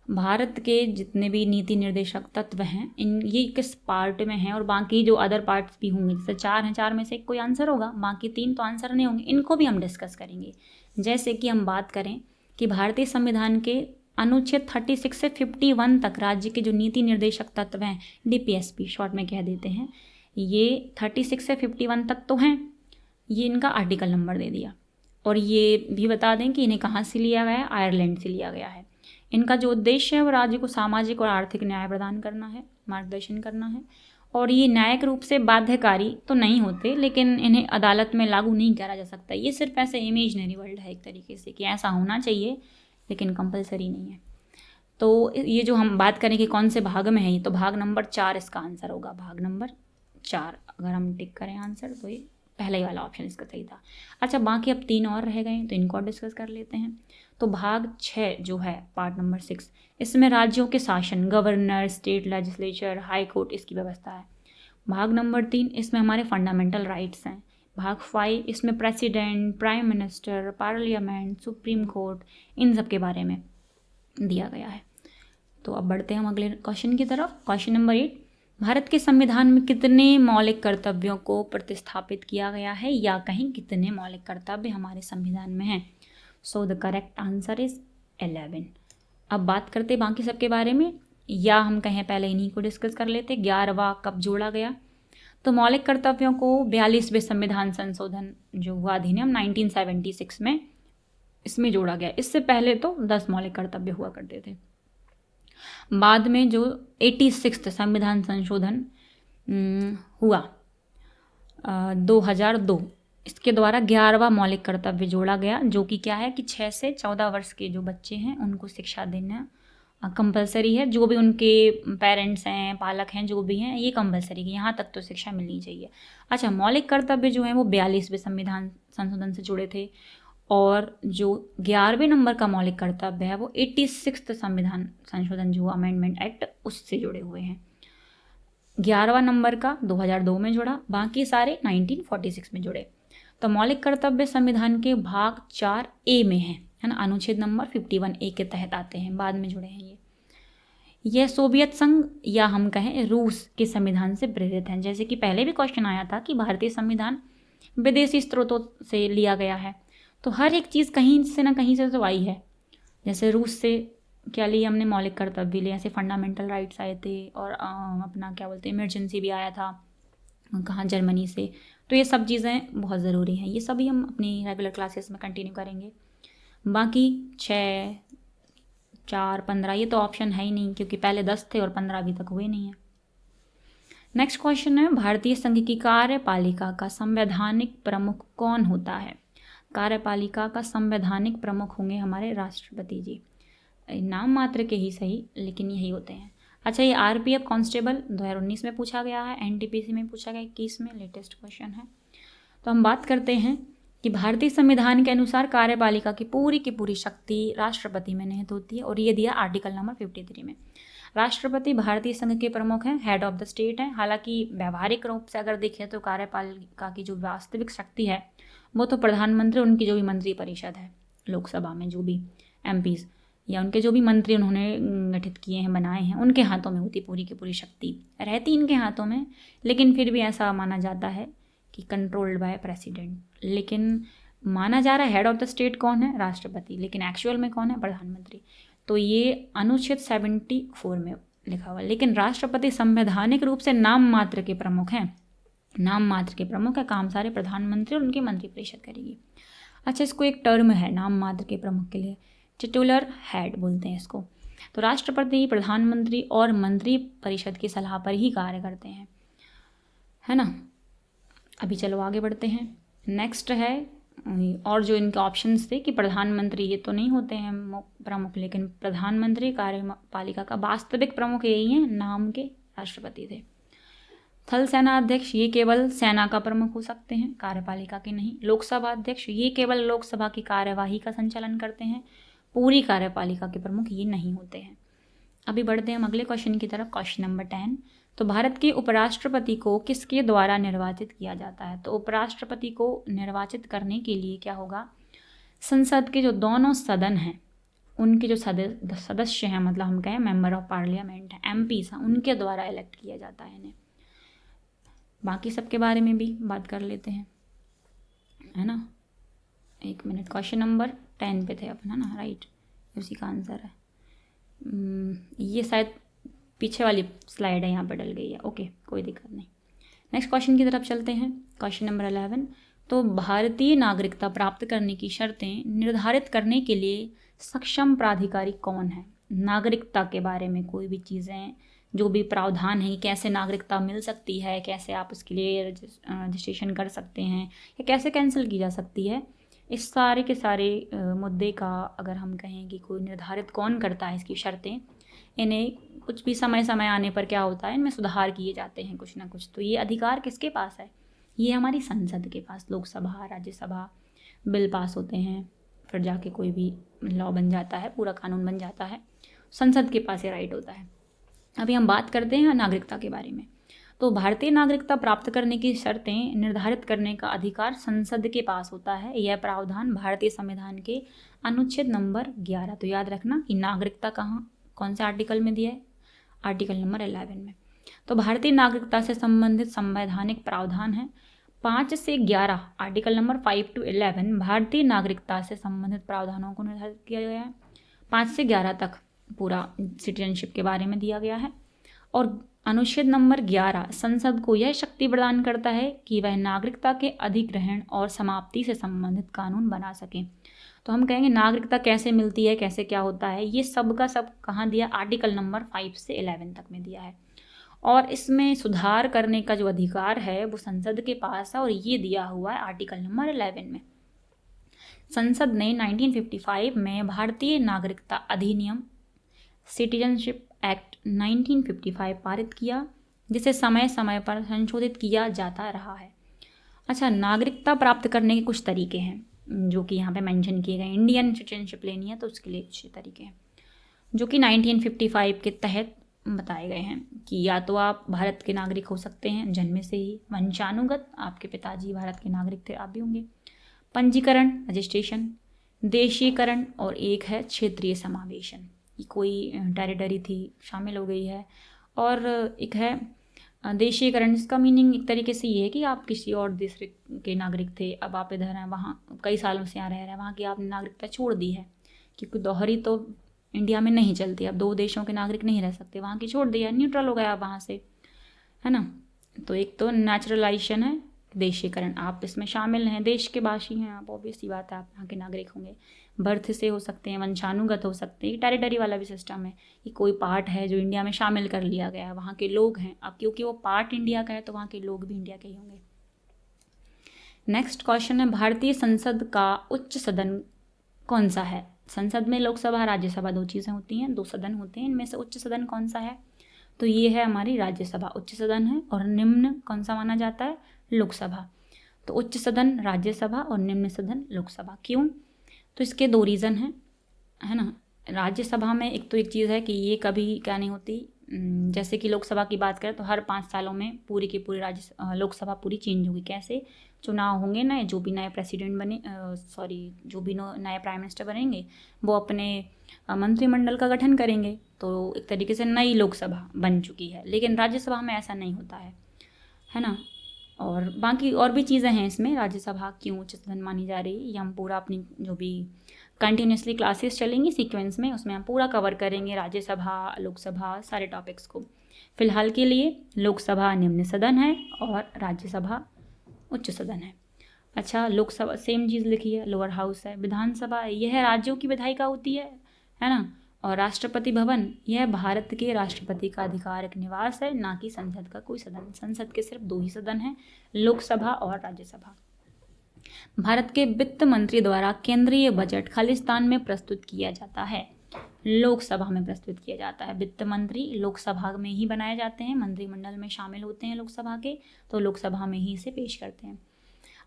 भारत के जितने भी नीति निर्देशक तत्व हैं, ये किस पार्ट में हैं, और बाकी जो अदर पार्ट्स भी होंगे, जैसे 4 हैं, 4 में से कोई आंसर होगा, बाकी 3 तो आंसर नहीं होंगे, इनको भी हम डिस्कस करेंगे। जैसे कि हम बात करें कि भारतीय संविधान के अनुच्छेद 36 से 51 तक राज्य के जो नीति निर्देशक तत्व हैं, DPSP शॉर्ट में कह देते हैं, ये 36 से 51 तक तो हैं, ये इनका आर्टिकल नंबर दे दिया। और ये भी बता दें कि इन्हें कहाँ से लिया गया है, आयरलैंड से लिया गया है। इनका जो उद्देश्य है वो राज्य को सामाजिक और आर्थिक न्याय प्रदान करना है, मार्गदर्शन करना है, और ये न्यायिक रूप से बाध्यकारी तो नहीं होते, लेकिन इन्हें अदालत में लागू नहीं करा जा सकता। ये सिर्फ ऐसे इमेजनरी वर्ल्ड है एक तरीके से, कि ऐसा होना चाहिए लेकिन कंपलसरी नहीं है। तो ये जो हम बात करें कि कौन से भाग में है, ये तो भाग नंबर 4 इसका आंसर होगा, भाग नंबर 4। अगर हम टिक करें आंसर तो ये पहले ही वाला ऑप्शन इसका सही था। अच्छा, बाकी अब 3 और रह गए तो इनको डिस्कस कर लेते हैं। तो भाग 6 जो है पार्ट नंबर 6, इसमें राज्यों के शासन, governor, state legislature, high court, इसकी व्यवस्था है। भाग नंबर 3 इसमें हमारे फंडामेंटल राइट्स हैं। भाग 5 इसमें president, prime minister, parliament, supreme court, इन सब के बारे में दिया गया है। तो अब बढ़ते हैं हम अगले क्वेश्चन की तरफ। क्वेश्चन नंबर 8, भारत के संविधान में कितने मौलिक कर्तव्यों को प्रतिस्थापित किया गया है, या कहीं कितने मौलिक कर्तव्य हमारे संविधान में हैं? So the correct answer is 11। अब बात करते बाकी सबके बारे में, या हम कहें पहले इन्हीं को डिस्कस कर लेते। 11वां कब जोड़ा गया? तो मौलिक कर्तव्यों को 42वें संविधान संशोधन जो हुआ अधिनियम 1976 में, इसमें जोड़ा गया। इससे पहले तो 10 मौलिक कर्तव्य हुआ करते थे। बाद में जो 86वां संविधान संशोधन हुआ 2002, इसके द्वारा 11वां मौलिक कर्तव्य जोड़ा गया, जो कि क्या है कि 6 से 14 वर्ष के जो बच्चे हैं उनको शिक्षा देना कंपलसरी है। जो भी उनके पेरेंट्स हैं, पालक हैं, जो भी हैं, ये कंपलसरी है, यहाँ तक तो शिक्षा मिलनी चाहिए। अच्छा, मौलिक कर्तव्य जो हैं वो 42वें संविधान संशोधन से जुड़े थे, और जो 11वें नंबर का मौलिक कर्तव्य है वो 86वां संविधान संशोधन जो अमेंडमेंट एक्ट, उससे जुड़े हुए हैं। 11वां नंबर का 2002 में जुड़ा, बाकी सारे 1946 में जुड़े। तो मौलिक कर्तव्य संविधान के भाग 4A में है ना, अनुच्छेद नंबर 51A के तहत आते हैं, बाद में जुड़े हैं यह सोवियत संघ या हम कहें रूस के संविधान से प्रेरित हैं। जैसे कि पहले भी क्वेश्चन आया था कि भारतीय संविधान विदेशी स्रोतों से लिया गया है, तो हर एक चीज़ कहीं से ना कहीं से तो आई है। जैसे रूस से क्या लिए हमने, मौलिक कर्तव्य लिए, ऐसे फंडामेंटल राइट्स आए थे, और अपना क्या बोलते हैं, इमरजेंसी भी आया था, कहाँ, जर्मनी से। तो ये सब चीज़ें बहुत ज़रूरी हैं, ये सभी हम अपनी रेगुलर क्लासेस में कंटिन्यू करेंगे। बाकी 6, 4, 15 ये तो ऑप्शन है ही नहीं, क्योंकि पहले 10 थे और 15 अभी तक हुए नहीं है। नेक्स्ट क्वेश्चन है, भारतीय संघ की कार्यपालिका का संवैधानिक प्रमुख कौन होता है? कार्यपालिका का संवैधानिक प्रमुख होंगे हमारे राष्ट्रपति जी। नाम मात्र के ही सही, लेकिन यही होते हैं। अच्छा, ये RPF कांस्टेबल 2019 में पूछा गया है, NTPC में पूछा गया 21 में, लेटेस्ट क्वेश्चन है। तो हम बात करते हैं कि भारतीय संविधान के अनुसार कार्यपालिका की पूरी शक्ति राष्ट्रपति में निहित होती है, और ये दिया आर्टिकल नंबर 53 में। राष्ट्रपति भारतीय संघ के प्रमुख हैं, हेड ऑफ द स्टेट हैं। हालांकि व्यवहारिक रूप से अगर देखें तो कार्यपालिका की जो वास्तविक शक्ति है वो तो प्रधानमंत्री, उनकी जो भी मंत्री परिषद है लोकसभा में, जो भी एमपीज या उनके जो भी मंत्री उन्होंने गठित किए हैं, बनाए हैं, उनके हाथों में होती पूरी की पूरी शक्ति, रहती इनके हाथों में। लेकिन फिर भी ऐसा माना जाता है कि कंट्रोल्ड बाय प्रेसिडेंट। लेकिन माना जा रहा है हेड ऑफ द स्टेट कौन है? राष्ट्रपति। लेकिन एक्चुअल में कौन है? प्रधानमंत्री। तो ये अनुच्छेद 74 में लिखा हुआ है। लेकिन राष्ट्रपति संवैधानिक रूप से नाम मात्र के प्रमुख हैं, नाम मात्र के प्रमुख है, काम सारे प्रधानमंत्री और उनकी मंत्रिपरिषद करेगी। अच्छा, इसको एक टर्म है नाम मात्र के प्रमुख के लिए, टिटुलर हेड बोलते हैं इसको। तो राष्ट्रपति, प्रधानमंत्री और मंत्री परिषद की सलाह पर ही कार्य करते हैं, है ना। अभी चलो आगे बढ़ते हैं। नेक्स्ट है, और जो इनके ऑप्शंस थे कि प्रधानमंत्री ये तो नहीं होते हैं प्रमुख, लेकिन प्रधानमंत्री कार्यपालिका का वास्तविक प्रमुख यही है, नाम के राष्ट्रपति थे। थल सेना अध्यक्ष ये केवल सेना का प्रमुख हो सकते हैं, कार्यपालिका के नहीं। लोकसभा अध्यक्ष ये केवल लोकसभा की कार्यवाही का संचालन करते हैं, पूरी कार्यपालिका के प्रमुख ये नहीं होते हैं। अभी बढ़ते हैं हम अगले क्वेश्चन की तरफ, क्वेश्चन नंबर 10। तो भारत के उपराष्ट्रपति को किसके द्वारा निर्वाचित किया जाता है? तो उपराष्ट्रपति को निर्वाचित करने के लिए क्या होगा? संसद के जो दोनों सदन हैं, उनके जो सदस्य हैं, मतलब हम कहें मेंबर ऑफ पार्लियामेंट हैं, एमपीज हैं, उनके द्वारा इलेक्ट किया जाता है इन्हें। बाकी सबके बारे में भी बात कर लेते हैं, है ना। एक मिनट, क्वेश्चन नंबर 10 पे थे अपन, है ना, राइट, उसी का आंसर है। ये शायद पीछे वाली स्लाइड है, यहाँ पे डल गई है, ओके, कोई दिक्कत नहीं। नेक्स्ट क्वेश्चन की तरफ चलते हैं, क्वेश्चन नंबर 11। तो भारतीय नागरिकता प्राप्त करने की शर्तें निर्धारित करने के लिए सक्षम प्राधिकारी कौन है? नागरिकता के बारे में कोई भी चीज़ें, जो भी प्रावधान है, कैसे नागरिकता मिल सकती है, कैसे आप उसके लिए रजिस्ट्रेशन कर सकते हैं, या कैसे कैंसिल की जा सकती है, इस सारे के सारे मुद्दे का अगर हम कहें कि कोई निर्धारित कौन करता है इसकी शर्तें, इन्हें कुछ भी समय समय आने पर क्या होता है, इनमें सुधार किए जाते हैं कुछ ना कुछ। तो ये अधिकार किसके पास है? ये हमारी संसद के पास, लोकसभा, राज्यसभा, बिल पास होते हैं, फिर जाके कोई भी लॉ बन जाता है, पूरा कानून बन जाता है, संसद के पास ये राइट होता है। अभी हम बात करते हैं नागरिकता के बारे में। तो भारतीय नागरिकता प्राप्त करने की शर्तें निर्धारित करने का अधिकार संसद के पास होता है। यह प्रावधान भारतीय संविधान के अनुच्छेद नंबर 11, तो याद रखना कि नागरिकता कहाँ, कौन से आर्टिकल में दिया है? आर्टिकल नंबर 11 में। तो भारतीय नागरिकता से संबंधित संवैधानिक प्रावधान है 5 से 11, आर्टिकल नंबर 5 to 11 भारतीय नागरिकता से संबंधित प्रावधानों को निर्धारित किया गया है। 5 से 11 तक पूरा सिटीजनशिप के बारे में दिया गया है। और अनुच्छेद नंबर 11 संसद को यह शक्ति प्रदान करता है कि वह नागरिकता के अधिग्रहण और समाप्ति से संबंधित कानून बना सके। तो हम कहेंगे नागरिकता कैसे मिलती है, कैसे क्या होता है, ये सब का सब कहाँ दिया? आर्टिकल नंबर 5 से 11 तक में दिया है। और इसमें सुधार करने का जो अधिकार है वो संसद के पास है, और ये दिया हुआ है आर्टिकल नंबर 11 में। संसद ने 1955 में भारतीय नागरिकता अधिनियम, सिटीजनशिप एक्ट 1955 पारित किया, जिसे समय समय पर संशोधित किया जाता रहा है। अच्छा, नागरिकता प्राप्त करने के कुछ तरीके हैं जो कि यहाँ पे मेंशन किए गए। इंडियन सिटीजनशिप लेनी है तो उसके लिए कुछ तरीके हैं जो कि 1955 के तहत बताए गए हैं कि या तो आप भारत के नागरिक हो सकते हैं जन्म से ही, वंशानुगत, आपके पिताजी भारत के नागरिक थे, आप भी होंगे, पंजीकरण, रजिस्ट्रेशन, देशीकरण, और एक है क्षेत्रीय समावेशन, कोई टेरिटरी थी शामिल हो गई है, और एक है देशीकरण। इसका मीनिंग एक तरीके से ये है कि आप किसी और देश के नागरिक थे, अब आप इधर हैं, वहाँ कई सालों से यहाँ रह रहे हैं, वहाँ की आपने नागरिकता छोड़ दी है, क्योंकि दोहरी तो इंडिया में नहीं चलती, अब 2 देशों के नागरिक नहीं रह सकते, वहाँ की छोड़ दिया, न्यूट्रल हो गया आप वहाँ से, है ना। तो एक तो नेचुरलाइजेशन है, देशीकरण, आप इसमें शामिल हैं, देश के वासी हैं आप, ऑब्वियस सी बात है आप यहाँ के नागरिक होंगे। बर्थ से हो सकते हैं, वंशानुगत हो सकते हैं, टेरिटरी वाला भी सिस्टम है कि कोई पार्ट है जो इंडिया में शामिल कर लिया गया है, वहाँ के लोग हैं, अब क्योंकि वो पार्ट इंडिया का है तो वहाँ के लोग भी इंडिया के ही होंगे। नेक्स्ट क्वेश्चन है, भारतीय संसद का उच्च सदन कौन सा है? संसद में लोकसभा, राज्यसभा 2 चीज़ें होती हैं, 2 सदन होते हैं, इनमें से उच्च सदन कौन सा है? तो ये है हमारी राज्यसभा उच्च सदन है, और निम्न कौन सा माना जाता है? लोकसभा। तो उच्च सदन राज्यसभा और निम्न सदन लोकसभा। क्यों? तो इसके 2 रीज़न हैं, है ना। राज्यसभा में एक चीज़ है कि ये कभी क्या नहीं होती, जैसे कि लोकसभा की बात करें तो हर 5 सालों में पूरी की पूरी लोकसभा पूरी चेंज होगी। कैसे? चुनाव होंगे नए, जो भी नए प्रेसिडेंट बने जो भी नए प्राइम मिनिस्टर बनेंगे वो अपने मंत्रिमंडल का गठन करेंगे, तो एक तरीके से नई लोकसभा बन चुकी है। लेकिन राज्यसभा में ऐसा नहीं होता है ना। और बाकी और भी चीज़ें हैं इसमें, राज्यसभा क्यों उच्च सदन मानी जा रही है, ये हम पूरा अपनी जो भी कंटिन्यूसली क्लासेस चलेंगी सीक्वेंस में उसमें हम पूरा कवर करेंगे, राज्यसभा लोकसभा सारे टॉपिक्स को। फिलहाल के लिए लोकसभा निम्न सदन है और राज्यसभा उच्च सदन है। अच्छा, लोकसभा सेम चीज़ लिखी है, लोअर हाउस है। विधानसभा यह राज्यों की विधायिका होती है ना। और राष्ट्रपति भवन यह भारत के राष्ट्रपति का आधिकारिक निवास है, ना कि संसद का कोई सदन। संसद के सिर्फ 2 ही सदन हैं, लोकसभा और राज्यसभा। भारत के वित्त मंत्री द्वारा केंद्रीय बजट खालिस्तान में प्रस्तुत किया जाता है, लोकसभा में प्रस्तुत किया जाता है। वित्त मंत्री लोकसभा में ही बनाए जाते हैं, मंत्रिमंडल में शामिल होते हैं लोकसभा के, तो लोकसभा में ही इसे पेश करते हैं।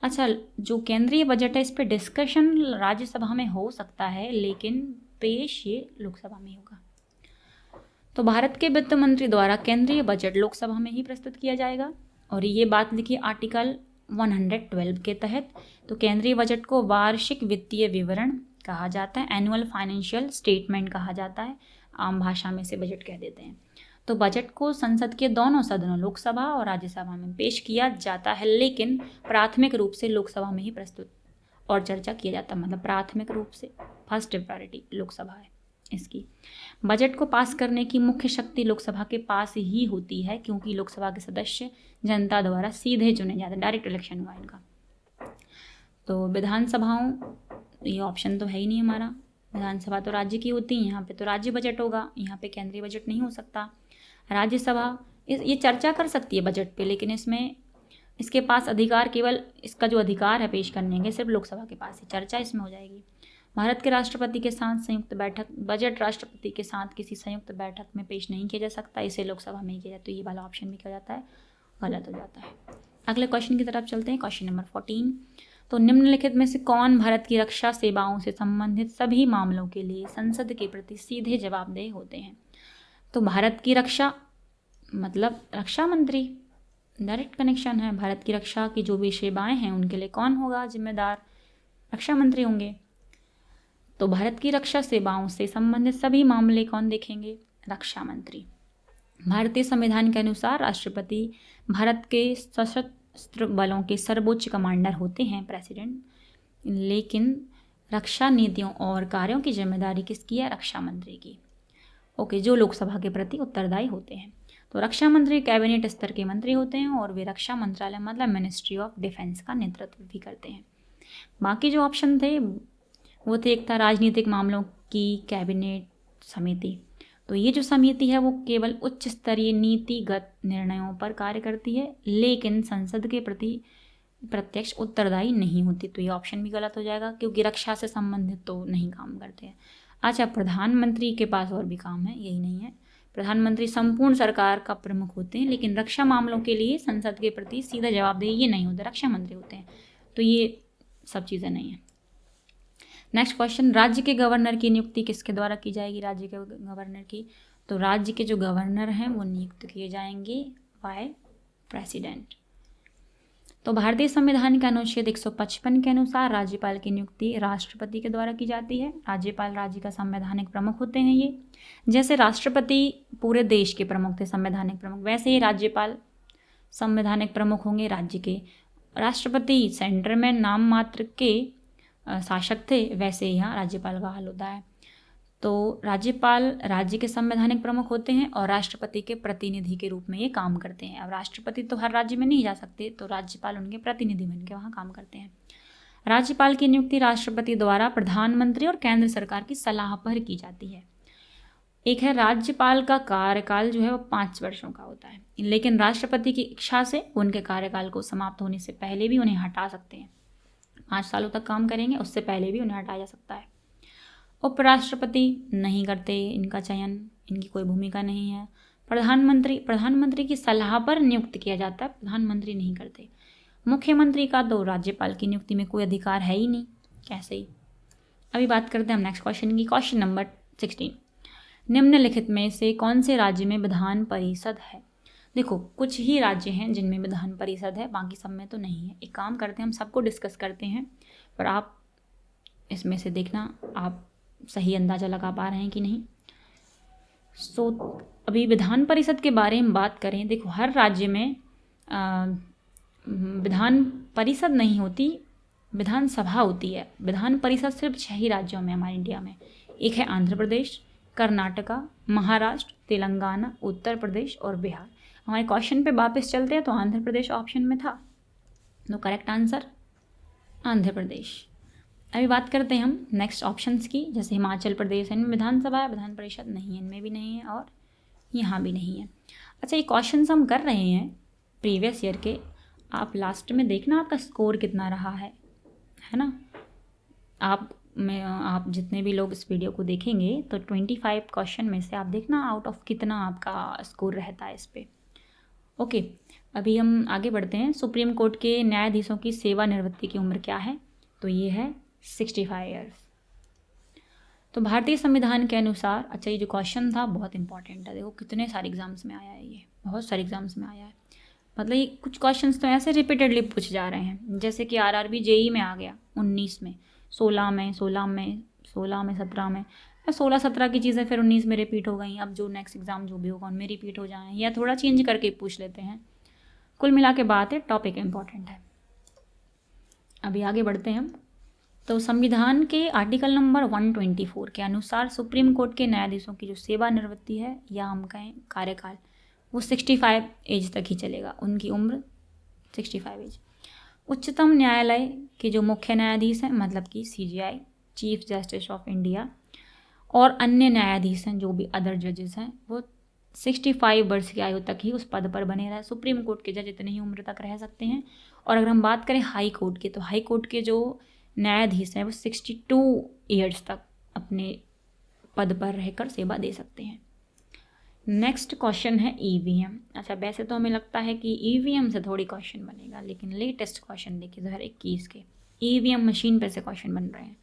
अच्छा, जो केंद्रीय बजट है इस पर डिस्कशन राज्यसभा में हो सकता है, लेकिन पेश ये लोकसभा में होगा। तो भारत के वित्त मंत्री द्वारा केंद्रीय बजट लोकसभा में ही प्रस्तुत किया जाएगा। और ये बात लिखी आर्टिकल 112 के तहत। तो केंद्रीय बजट को वार्षिक वित्तीय विवरण कहा जाता है, एनुअल फाइनेंशियल स्टेटमेंट कहा जाता है, आम भाषा में से बजट कह देते हैं। तो बजट को संसद के दोनों सदनों लोकसभा और राज्यसभा में पेश किया जाता है, लेकिन प्राथमिक रूप से लोकसभा में ही प्रस्तुत और चर्चा किया जाता है। मतलब प्राथमिक रूप से फर्स्ट प्रायोरिटी लोकसभा है इसकी। बजट को पास करने की मुख्य शक्ति लोकसभा के पास ही होती है, क्योंकि लोकसभा के सदस्य जनता द्वारा सीधे चुने जाते हैं, डायरेक्ट इलेक्शन हुआ इनका। तो विधानसभाओं, ये ऑप्शन तो है ही नहीं हमारा, विधानसभा तो राज्य की होती है, यहाँ पे तो राज्य बजट होगा, यहाँ पे केंद्रीय बजट नहीं हो सकता। राज्यसभा ये चर्चा कर सकती है बजट पे, लेकिन इसमें इसके पास अधिकार, केवल इसका जो अधिकार है पेश करने के सिर्फ लोकसभा के पास है, चर्चा इसमें हो जाएगी। भारत के राष्ट्रपति के साथ संयुक्त बैठक, बजट राष्ट्रपति के साथ किसी संयुक्त बैठक में पेश नहीं किया जा सकता, इसे लोकसभा में ही किया जाता है। तो ये वाला ऑप्शन भी क्या जाता है, गलत हो जाता है। अगले क्वेश्चन की तरफ चलते हैं, क्वेश्चन नंबर 14। तो निम्नलिखित में से कौन भारत की रक्षा सेवाओं से संबंधित सभी मामलों के लिए संसद के प्रति सीधे जवाबदेह होते हैं? तो भारत की रक्षा मतलब रक्षा मंत्री, डायरेक्ट कनेक्शन है। भारत की रक्षा की जो भी सेवाएं हैं उनके लिए कौन होगा जिम्मेदार? रक्षा मंत्री होंगे। तो भारत की रक्षा सेवाओं से संबंधित सभी मामले कौन देखेंगे? रक्षा मंत्री। भारतीय संविधान के अनुसार राष्ट्रपति भारत के सशस्त्र बलों के सर्वोच्च कमांडर होते हैं, प्रेसिडेंट, लेकिन रक्षा नीतियों और कार्यों की जिम्मेदारी किसकी है? रक्षा मंत्री की। ओके, जो लोकसभा के प्रति उत्तरदायी होते हैं। तो रक्षा मंत्री कैबिनेट स्तर के मंत्री होते हैं और वे रक्षा मंत्रालय मतलब मिनिस्ट्री ऑफ डिफेंस का नेतृत्व भी करते हैं। बाकी जो ऑप्शन थे वो थे, एक था राजनीतिक मामलों की कैबिनेट समिति। तो ये जो समिति है वो केवल उच्च स्तरीय नीतिगत निर्णयों पर कार्य करती है, लेकिन संसद के प्रति प्रत्यक्ष उत्तरदायी नहीं होती। तो ये ऑप्शन भी गलत हो जाएगा, क्योंकि रक्षा से संबंधित तो नहीं काम करते हैं। अच्छा, प्रधानमंत्री के पास और भी काम है, यही नहीं है। प्रधानमंत्री संपूर्ण सरकार का प्रमुख होते हैं, लेकिन रक्षा मामलों के लिए संसद के प्रति सीधा जवाबदेही ये नहीं होते, रक्षा मंत्री होते हैं। तो ये सब चीज़ें नहीं है। नेक्स्ट क्वेश्चन, राज्य के गवर्नर की नियुक्ति किसके द्वारा की जाएगी? राज्य के गवर्नर की, तो राज्य के जो गवर्नर हैं वो नियुक्त किए जाएंगे बाय प्रेसिडेंट। तो भारतीय संविधान के अनुच्छेद 155 के अनुसार राज्यपाल की नियुक्ति राष्ट्रपति के द्वारा की जाती है। राज्यपाल राज्य का संवैधानिक प्रमुख होते हैं। ये जैसे राष्ट्रपति पूरे देश के प्रमुख थे, संवैधानिक प्रमुख, वैसे ही राज्यपाल संवैधानिक प्रमुख होंगे राज्य के। राष्ट्रपति सेंटर में नाम मात्र के शासक थे, वैसे यहाँ राज्यपाल का हाल होता है। तो राज्यपाल राज्य के संवैधानिक प्रमुख होते हैं और राष्ट्रपति के प्रतिनिधि के रूप में ये काम करते हैं। अब राष्ट्रपति तो हर राज्य में नहीं जा सकते, तो राज्यपाल उनके प्रतिनिधि बनकर वहाँ काम करते हैं। राज्यपाल की नियुक्ति राष्ट्रपति द्वारा प्रधानमंत्री और केंद्र सरकार की सलाह पर की जाती है। एक है, राज्यपाल का कार्यकाल जो है वो 5 वर्षों का होता है, लेकिन राष्ट्रपति की इच्छा से उनके कार्यकाल को समाप्त होने से पहले भी उन्हें हटा सकते हैं। 5 सालों तक काम करेंगे, उससे पहले भी उन्हें हटाया जा सकता है। उपराष्ट्रपति नहीं करते इनका चयन, इनकी कोई भूमिका नहीं है। प्रधानमंत्री की सलाह पर नियुक्त किया जाता है, प्रधानमंत्री नहीं करते। मुख्यमंत्री का तो राज्यपाल की नियुक्ति में कोई अधिकार है ही नहीं, कैसे ही। अभी बात करते हैं हम नेक्स्ट क्वेश्चन की, क्वेश्चन नंबर 16, निम्नलिखित में से कौन से राज्य में विधान परिषद है? देखो कुछ ही राज्य हैं जिनमें विधान परिषद है, बाकी सब में तो नहीं है। एक काम करते हैं, हम सबको डिस्कस करते हैं, पर आप इसमें से देखना आप सही अंदाज़ा लगा पा रहे हैं कि नहीं। अभी विधान परिषद के बारे में बात करें, देखो हर राज्य में विधान परिषद नहीं होती, विधानसभा होती है। विधान परिषद सिर्फ 6 ही राज्यों में हमारे इंडिया में, एक है आंध्र प्रदेश, कर्नाटका, महाराष्ट्र, तेलंगाना, उत्तर प्रदेश और बिहार। हमारे क्वेश्चन पे वापस चलते हैं तो आंध्र प्रदेश ऑप्शन में था, तो करेक्ट आंसर आंध्र प्रदेश। अभी बात करते हैं हम नेक्स्ट ऑप्शंस की, जैसे हिमाचल प्रदेश, इनमें विधानसभा है, विधान परिषद नहीं है, इनमें भी नहीं है और यहाँ भी नहीं है। अच्छा, ये क्वेश्चन हम कर रहे हैं प्रीवियस ईयर के, आप लास्ट में देखना आपका स्कोर कितना रहा है ना। आप जितने भी लोग इस वीडियो को देखेंगे तो 25 क्वेश्चन में से आप देखना आउट ऑफ कितना आपका स्कोर रहता है इस पर। ओके, अभी हम आगे बढ़ते हैं। सुप्रीम कोर्ट के न्यायाधीशों की सेवानिवृत्ति की उम्र क्या है? तो ये है 65 ईयर्स। तो भारतीय संविधान के अनुसार, अच्छा ये जो क्वेश्चन था बहुत इंपॉर्टेंट है, देखो कितने सारे एग्जाम्स में आया है, ये बहुत सारे एग्जाम्स में आया है। मतलब ये कुछ क्वेश्चंस तो ऐसे रिपीटेडली पूछे जा रहे हैं, जैसे कि आरआरबी जेई में आ गया 19 में, 16 में, 17 में, 16-17 की चीज़ें फिर 19 में रिपीट हो गई। अब जो नेक्स्ट एग्ज़ाम जो भी होगा उनमें रिपीट हो जाएँ, या थोड़ा चेंज करके पूछ लेते हैं। कुल मिला के बात है, टॉपिक इंपॉर्टेंट है। अभी आगे बढ़ते हैं हम। तो संविधान के आर्टिकल नंबर 124 के अनुसार सुप्रीम कोर्ट के न्यायाधीशों की जो सेवानिवृत्ति है, या हम कहें कार्यकाल, वो 65 एज तक ही चलेगा, उनकी उम्र 65 एज। उच्चतम न्यायालय के जो मुख्य न्यायाधीश हैं, मतलब कि CJI, chief justice of India, और अन्य न्यायाधीश हैं जो भी अदर जजेस हैं, वो 65 वर्ष की आयु तक ही उस पद पर बने रहे। सुप्रीम कोर्ट के जज इतनी ही उम्र तक रह सकते हैं। और अगर हम बात करें हाई कोर्ट के, तो हाई कोर्ट के जो न्यायाधीश हैं वो 62 ईयर्स तक अपने पद पर रहकर सेवा दे सकते हैं। नेक्स्ट क्वेश्चन है EVM। अच्छा, वैसे तो हमें लगता है कि EVM से थोड़ी क्वेश्चन बनेगा, लेकिन लेटेस्ट क्वेश्चन देखिए 2021 के EVM मशीन पे से क्वेश्चन बन रहे हैं।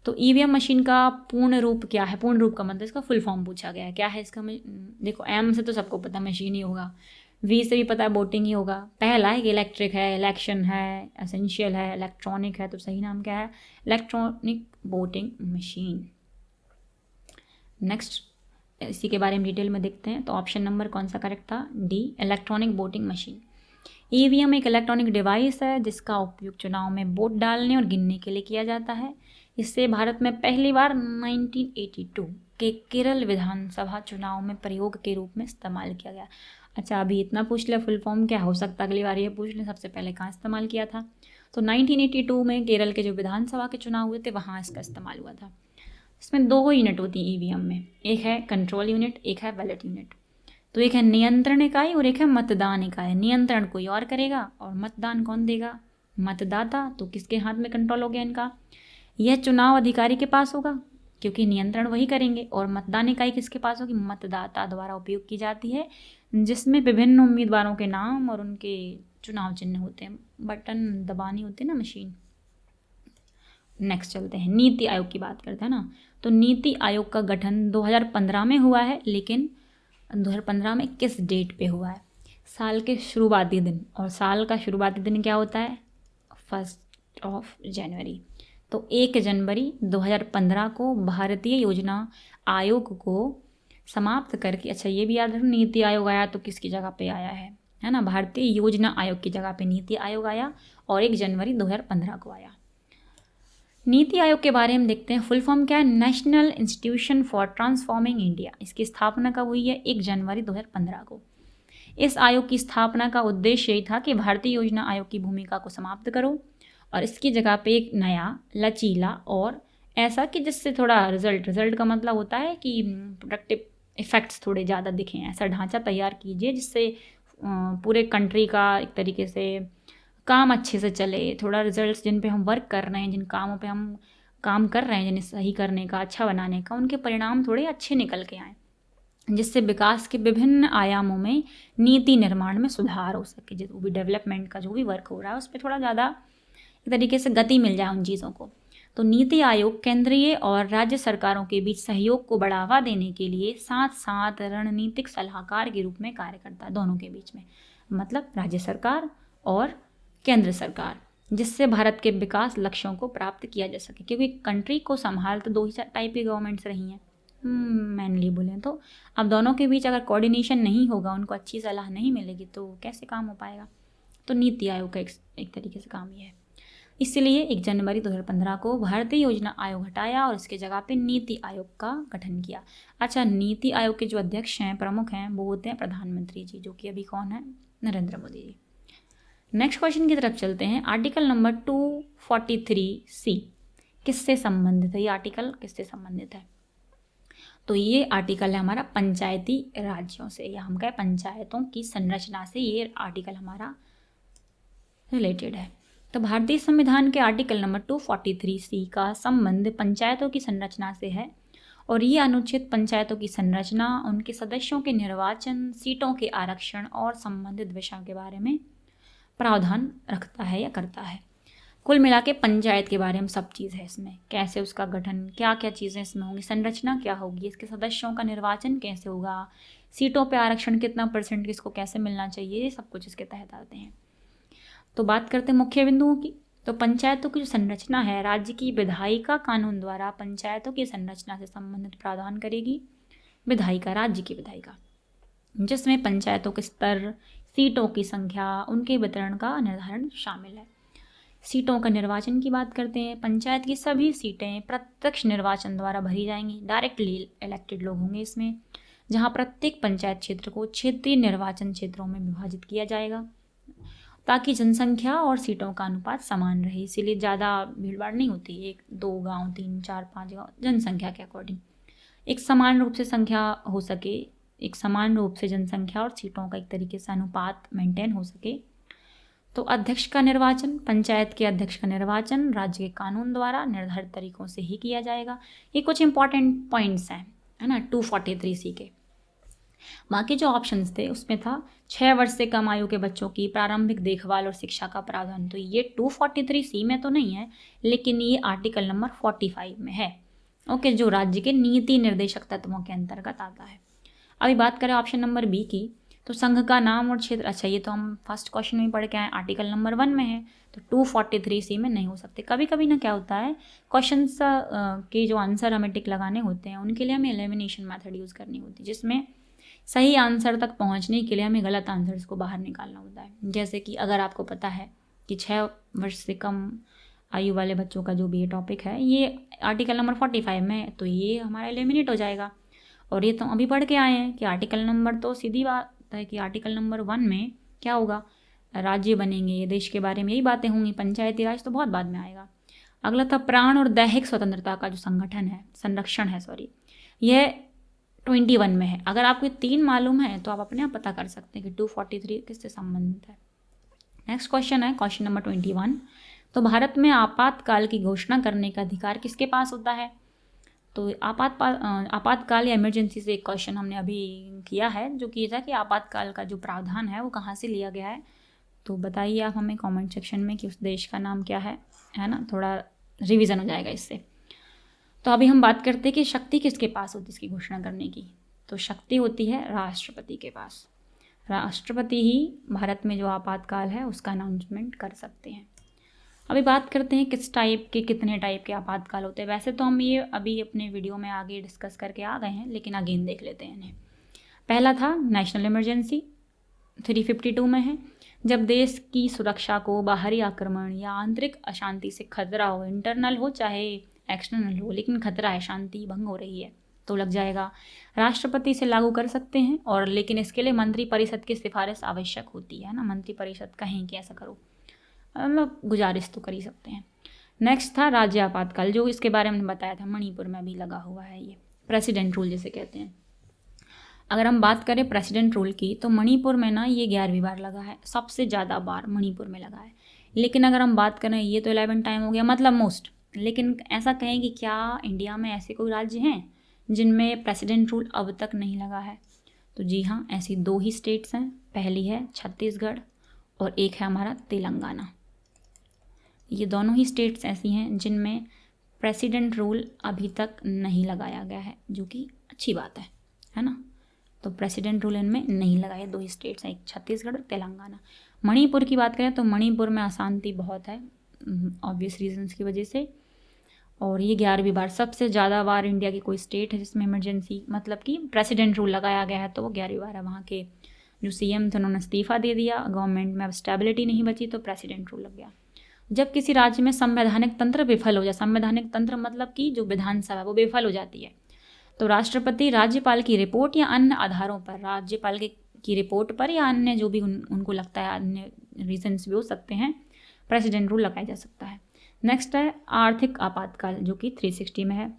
तो EVM मशीन का पूर्ण रूप क्या है? पूर्ण रूप का मतलब इसका फुल फॉर्म पूछा गया है, क्या है इसका? देखो M से तो सबको पता मशीन ही होगा, V से भी पता है वोटिंग ही होगा। पहला है कि इलेक्ट्रिक है, इलेक्शन है, एसेंशियल है, इलेक्ट्रॉनिक है, तो सही नाम क्या है? Electronic voting machine. नेक्स्ट इसी के बारे में डिटेल में देखते हैं। तो ऑप्शन नंबर कौन सा करेक्ट था? D, electronic voting machine. EVM एक इलेक्ट्रॉनिक डिवाइस है जिसका उपयोग चुनाव में वोट डालने और गिनने के लिए किया जाता है। इससे भारत में पहली बार 1982 के केरल विधानसभा चुनाव में प्रयोग के रूप में इस्तेमाल किया गया। अच्छा, अभी इतना पूछ लिया, फुल फॉर्म क्या हो सकता है अगली बार ये पूछ लें, सबसे पहले कहाँ इस्तेमाल किया था? तो 1982 में केरल के जो विधानसभा के चुनाव हुए थे वहाँ इसका इस्तेमाल हुआ था। इसमें 2 यूनिट होती हैं EVM में, एक है कंट्रोल यूनिट, एक है बैलेट यूनिट। तो एक है नियंत्रण इकाई और एक है मतदान इकाई। नियंत्रण कोई और करेगा और मतदान कौन देगा? मतदाता। तो किसके हाथ में कंट्रोल हो गया इनका? यह चुनाव अधिकारी के पास होगा, क्योंकि नियंत्रण वही करेंगे। और मतदान इकाई किसके पास होगी? मतदाता द्वारा उपयोग की जाती है, जिसमें विभिन्न उम्मीदवारों के नाम और उनके चुनाव चिन्ह होते हैं। बटन दबानी होती है ना मशीन। नेक्स्ट चलते हैं, नीति आयोग की बात करते हैं ना। तो नीति आयोग का गठन 2015 में हुआ है, लेकिन 2015 में किस डेट पे हुआ है? साल के शुरुआती दिन, और साल का शुरुआती दिन क्या होता है? 1 जनवरी। तो 1 जनवरी 2015 को भारतीय योजना आयोग को समाप्त करके, अच्छा ये भी याद रखो, नीति आयोग आया तो किसकी जगह पे आया है ना? भारतीय योजना आयोग की जगह पे नीति आयोग आया, और 1 जनवरी 2015 को आया। नीति आयोग के बारे में देखते हैं, फुल फॉर्म क्या है? National institution for transforming India. इसकी स्थापना कब हुई है? 1 जनवरी 2015 को। इस आयोग की स्थापना का उद्देश्य यही था कि भारतीय योजना आयोग की भूमिका को समाप्त करो और इसकी जगह पे एक नया, लचीला और ऐसा कि जिससे थोड़ा रिजल्ट का मतलब होता है कि प्रोडक्टिव इफ़ेक्ट्स थोड़े ज़्यादा दिखें, ऐसा ढांचा तैयार कीजिए जिससे पूरे कंट्री का एक तरीके से काम अच्छे से चले। थोड़ा रिजल्ट्स जिन पे हम वर्क कर रहे हैं, जिन कामों पे हम काम कर रहे हैं, जिन्हें सही करने का, अच्छा बनाने का, उनके परिणाम थोड़े अच्छे निकल के आएँ, जिससे विकास के विभिन्न आयामों में नीति निर्माण में सुधार हो सके। जो भी डेवलपमेंट का जो भी वर्क हो रहा है उस पर थोड़ा ज़्यादा एक तरीके से गति मिल जाए उन चीज़ों को। तो नीति आयोग केंद्रीय और राज्य सरकारों के बीच सहयोग को बढ़ावा देने के लिए साथ साथ रणनीतिक सलाहकार के रूप में कार्य करता है, दोनों के बीच में, मतलब राज्य सरकार और केंद्र सरकार, जिससे भारत के विकास लक्ष्यों को प्राप्त किया जा सके। क्योंकि कंट्री को संभाल तो दो ही टाइप की गवर्नमेंट्स रही हैं मेनली बोलें तो। अब दोनों के बीच अगर कोऑर्डिनेशन नहीं होगा, उनको अच्छी सलाह नहीं मिलेगी, तो कैसे काम हो पाएगा। तो नीति आयोग का एक तरीके से काम ये है। इसलिए 1 जनवरी 2015 को भारतीय योजना आयोग हटाया और इसके जगह पे नीति आयोग का गठन किया। अच्छा, नीति आयोग के जो अध्यक्ष हैं, प्रमुख हैं, वो होते हैं प्रधानमंत्री जी, जो कि अभी कौन है, नरेंद्र मोदी जी। नेक्स्ट क्वेश्चन की तरफ चलते हैं। आर्टिकल नंबर 243C किससे संबंधित है? ये आर्टिकल किससे संबंधित है? तो ये आर्टिकल है हमारा पंचायती राज्यों से, या हम कहें पंचायतों की संरचना से ये आर्टिकल हमारा रिलेटेड है। तो भारतीय संविधान के आर्टिकल नंबर 243C का संबंध पंचायतों की संरचना से है और ये अनुच्छेद पंचायतों की संरचना, उनके सदस्यों के निर्वाचन, सीटों के आरक्षण और संबंधित विषयों के बारे में प्रावधान रखता है या करता है। कुल मिला के पंचायत के बारे में सब चीज़ है इसमें, कैसे उसका गठन, क्या क्या चीज़ें इसमें होंगी, संरचना क्या होगी, इसके सदस्यों का निर्वाचन कैसे होगा, सीटों पे आरक्षण कितना % किसको कैसे मिलना चाहिए, ये सब कुछ इसके तहत आते हैं। तो बात करते हैं मुख्य बिंदुओं की। तो पंचायतों की जो संरचना है, राज्य की विधायिका कानून द्वारा पंचायतों की संरचना से संबंधित प्रावधान करेगी। विधायिका, राज्य की विधायिका, जिसमें पंचायतों के स्तर, सीटों की संख्या, उनके वितरण का निर्धारण शामिल है। सीटों का निर्वाचन की बात करते हैं। पंचायत की सभी सीटें प्रत्यक्ष निर्वाचन द्वारा भरी जाएंगी, डायरेक्टली इलेक्टेड लोग होंगे इसमें, जहां प्रत्येक पंचायत क्षेत्र को क्षेत्रीय निर्वाचन क्षेत्रों में विभाजित किया जाएगा ताकि जनसंख्या और सीटों का अनुपात समान रहे। इसीलिए ज़्यादा भीड़भाड़ नहीं होती, 1 2 गाँव, 3 4 5 गाँव, जनसंख्या के अकॉर्डिंग एक समान रूप से संख्या हो सके, एक समान रूप से जनसंख्या और सीटों का एक तरीके से अनुपात मेंटेन हो सके। तो अध्यक्ष का निर्वाचन, पंचायत के अध्यक्ष का निर्वाचन राज्य के कानून द्वारा निर्धारित तरीकों से ही किया जाएगा। ये कुछ इंपॉर्टेंट पॉइंट्स हैं, है ना, 243C के। बाकी जो ऑप्शंस थे उसमें था 6 वर्ष से कम आयु के बच्चों की प्रारंभिक देखभाल और शिक्षा का प्रावधान। तो ये 243C में तो नहीं है, लेकिन ये आर्टिकल नंबर 45 में है, ओके, जो राज्य के नीति निर्देशक तत्वों के अंतर्गत आता है। अभी बात करें ऑप्शन नंबर बी की, तो संघ का नाम और क्षेत्र। अच्छा, ये तो हम फर्स्ट क्वेश्चन में पढ़ के आए, आर्टिकल नंबर 1 में है, तो 243C में नहीं हो सकते। कभी कभी ना क्या होता है, क्वेश्चंस के जो आंसर हमें टिक लगाने होते हैं उनके लिए हमें एलिमिनेशन मेथड यूज़ करनी होती है, जिसमें सही आंसर तक पहुंचने के लिए हमें गलत आंसर्स को बाहर निकालना होता है। जैसे कि अगर आपको पता है कि 6 वर्ष से कम आयु वाले बच्चों का जो भी ये टॉपिक है ये आर्टिकल नंबर 45 में है, तो ये हमारा एलिमिनेट हो जाएगा। और ये तो अभी पढ़ के आए हैं कि आर्टिकल नंबर, तो सीधी बात है कि आर्टिकल नंबर 1 में क्या होगा, राज्य बनेंगे, देश के बारे में यही बातें होंगी, पंचायती राज तो बहुत बाद में आएगा। अगला था प्राण और दैहिक स्वतंत्रता का जो संरक्षण है, यह 21 में है। अगर आपको 3 मालूम है तो आप अपने आप पता कर सकते हैं कि 243 किससे संबंधित है। नेक्स्ट क्वेश्चन है क्वेश्चन नंबर 21। तो भारत में आपातकाल की घोषणा करने का अधिकार किसके पास होता है? तो आपातकाल या इमरजेंसी से एक क्वेश्चन हमने अभी किया है, जो कि था कि आपातकाल का जो प्रावधान है वो कहाँ से लिया गया है। तो बताइए आप हमें कमेंट सेक्शन में कि उस देश का नाम क्या है ना, थोड़ा रिवीजन हो जाएगा इससे। तो अभी हम बात करते हैं कि शक्ति किसके पास होती है इसकी घोषणा करने की। तो शक्ति होती है राष्ट्रपति के पास। राष्ट्रपति ही भारत में जो आपातकाल है उसका अनाउंसमेंट कर सकते हैं। अभी बात करते हैं किस टाइप के, कितने टाइप के आपातकाल होते हैं। वैसे तो हम ये अभी अपने वीडियो में आगे डिस्कस करके आ गए हैं, लेकिन अगेन देख लेते हैं इन्हें। पहला था नेशनल इमरजेंसी, 352 में है, जब देश की सुरक्षा को बाहरी आक्रमण या आंतरिक अशांति से खतरा हो, इंटरनल हो चाहे एक्सटर्नल हो, लेकिन खतरा है, शांति भंग हो रही है, तो लग जाएगा। राष्ट्रपति से लागू कर सकते हैं, और लेकिन इसके लिए मंत्री परिषद की सिफारिश आवश्यक होती है ना, मंत्री परिषद कहें कि ऐसा करो, मतलब गुजारिश तो कर ही सकते हैं। नेक्स्ट था राज्य आपातकाल, जो इसके बारे में बताया था, मणिपुर में भी लगा हुआ है ये, प्रेसिडेंट रूल जिसे कहते हैं। अगर हम बात करें प्रेसिडेंट रूल की, तो मणिपुर में ना ये 11वीं बार लगा है, सबसे ज़्यादा बार मणिपुर में लगा है। लेकिन अगर हम बात करें, ये तो 11 टाइम हो गया, मतलब मोस्ट, लेकिन ऐसा कहें कि क्या इंडिया में ऐसे कोई राज्य हैं जिनमें प्रेसिडेंट रूल अब तक नहीं लगा है? तो जी हाँ, ऐसी 2 ही स्टेट्स हैं। पहली है छत्तीसगढ़ और एक है हमारा तेलंगाना। ये दोनों ही स्टेट्स ऐसी हैं जिनमें प्रेसिडेंट रूल अभी तक नहीं लगाया गया है, जो कि अच्छी बात है ना। तो प्रेसिडेंट रूल इनमें नहीं लगाए। 2 स्टेट्स हैं, एक छत्तीसगढ़ और तेलंगाना। मणिपुर की बात करें तो मणिपुर में अशांति बहुत है, ऑब्वियस रीजंस की वजह से। और ये 11वीं बार, सबसे ज़्यादा बार इंडिया की कोई स्टेट है जिसमें इमरजेंसी मतलब कि प्रेसिडेंट रूल लगाया गया है, तो वो 11वीं बार है। वहाँ के जो सीएम थे उन्होंने इस्तीफा दे दिया, गवर्नमेंट में अब स्टेबिलिटी नहीं बची, तो प्रेसिडेंट रूल लग गया। जब किसी राज्य में संवैधानिक तंत्र विफल हो जाए, संवैधानिक तंत्र मतलब कि जो विधानसभा है वो विफल हो जाती है, तो राष्ट्रपति राज्यपाल की रिपोर्ट या अन्य आधारों पर, राज्यपाल की रिपोर्ट पर या अन्य जो भी उनको लगता है, अन्य रीजंस भी हो सकते हैं, प्रेसिडेंट रूल लगाया जा सकता है। नेक्स्ट है आर्थिक आपातकाल, जो कि 360 में है।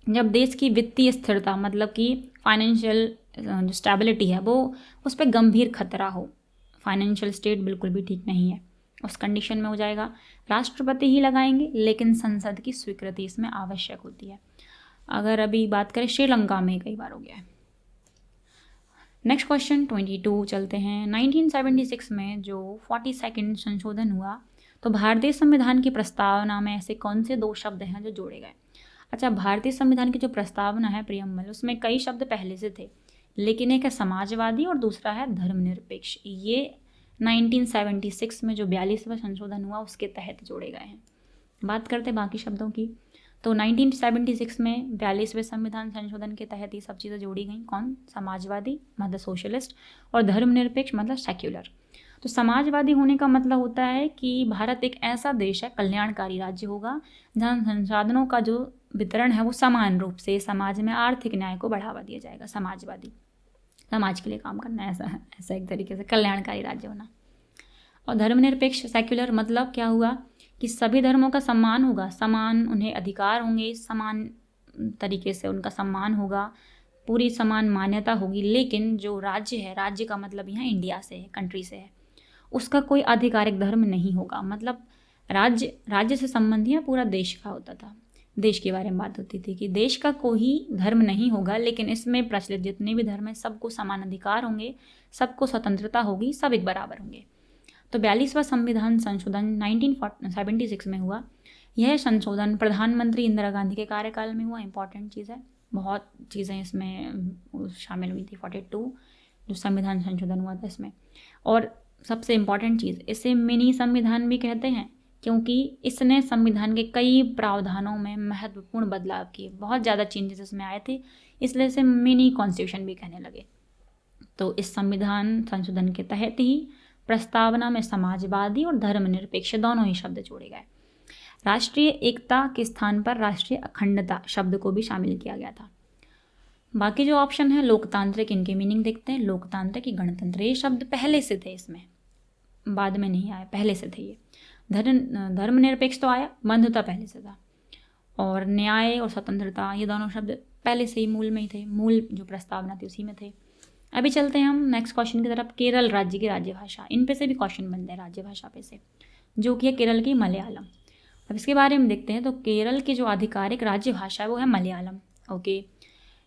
जब देश की वित्तीय स्थिरता मतलब कि फाइनेंशियल जो स्टेबिलिटी है वो उस पर गंभीर खतरा हो, फाइनेंशियल स्टेट बिल्कुल भी ठीक नहीं है, उस कंडीशन में हो जाएगा। राष्ट्रपति ही लगाएंगे, लेकिन संसद की स्वीकृति इसमें आवश्यक होती है। अगर अभी बात करें श्रीलंका में कई बार हो गया है। नेक्स्ट क्वेश्चन 22 चलते हैं। 1976 में जो 42nd संशोधन हुआ, तो भारतीय संविधान की प्रस्तावना में ऐसे कौन से 2 शब्द हैं जो जोड़े गए? अच्छा, भारतीय संविधान की जो प्रस्तावना है प्रियम्बल, उसमें कई शब्द पहले से थे, लेकिन एक है समाजवादी और दूसरा है धर्मनिरपेक्ष। ये 1976 में जो 42वां संशोधन हुआ उसके तहत जोड़े गए हैं। बात करते हैं बाकी शब्दों की, तो 1976 में 42वें संविधान संशोधन के तहत ये सब चीज़ें जोड़ी गई। कौन? समाजवादी मतलब सोशलिस्ट, और धर्मनिरपेक्ष मतलब सेक्युलर। तो समाजवादी होने का मतलब होता है कि भारत एक ऐसा देश है, कल्याणकारी राज्य होगा, जहाँ संसाधनों का जो वितरण है वो समान रूप से समाज में आर्थिक न्याय को बढ़ावा दिया जाएगा। समाजवादी, समाज के लिए काम करना, ऐसा एक तरीके से कल्याणकारी राज्य होना। और धर्मनिरपेक्ष सेक्युलर मतलब क्या हुआ कि सभी धर्मों का सम्मान होगा, समान उन्हें अधिकार होंगे, समान तरीके से उनका सम्मान होगा, पूरी समान मान्यता होगी, लेकिन जो राज्य है, राज्य का मतलब यहाँ इंडिया से है, कंट्री से है, उसका कोई आधिकारिक धर्म नहीं होगा। मतलब राज्य से संबंधी पूरा देश का होता था, देश के बारे में बात होती थी कि देश का कोई धर्म नहीं होगा, लेकिन इसमें प्रचलित जितने भी धर्म है सबको समान अधिकार होंगे, सबको स्वतंत्रता होगी, सब एक बराबर होंगे। तो 42वां संविधान संशोधन 1976 में हुआ। यह संशोधन प्रधानमंत्री इंदिरा गांधी के कार्यकाल में हुआ। इंपॉर्टेंट चीज़ है, बहुत चीज़ें इसमें शामिल हुई थी। 42 जो संविधान संशोधन हुआ था इसमें। और सबसे इम्पॉर्टेंट चीज़, इसे मिनी संविधान भी कहते हैं, क्योंकि इसने संविधान के कई प्रावधानों में महत्वपूर्ण बदलाव किए, बहुत ज़्यादा चेंजेस इसमें आए थे, इसलिए इसे मिनी कॉन्स्टिट्यूशन भी कहने लगे। तो इस संविधान संशोधन के तहत ही प्रस्तावना में समाजवादी और धर्मनिरपेक्ष दोनों ही शब्द जोड़े गए। राष्ट्रीय एकता के स्थान पर राष्ट्रीय अखंडता शब्द को भी शामिल किया गया था। बाकी जो ऑप्शन है लोकतांत्रिक, इनके मीनिंग देखते हैं। लोकतांत्रिक, गणतंत्र, ये शब्द पहले से थे, इसमें बाद में नहीं आए, पहले से थे ये। धर्मनिरपेक्ष तो आया, बंधुता पहले से था, और न्याय और स्वतंत्रता ये दोनों शब्द पहले से ही मूल में ही थे, मूल जो प्रस्तावना थी उसी में थे। अभी चलते हैं हम नेक्स्ट क्वेश्चन की तरफ। केरल राज्य की राज्य भाषा, इन पे से भी क्वेश्चन बनते हैं राज्य भाषा पे से, जो कि है केरल की मलयालम। अब इसके बारे में देखते हैं। तो केरल की जो आधिकारिक राज्य भाषा है वो है मलयालम। ओके,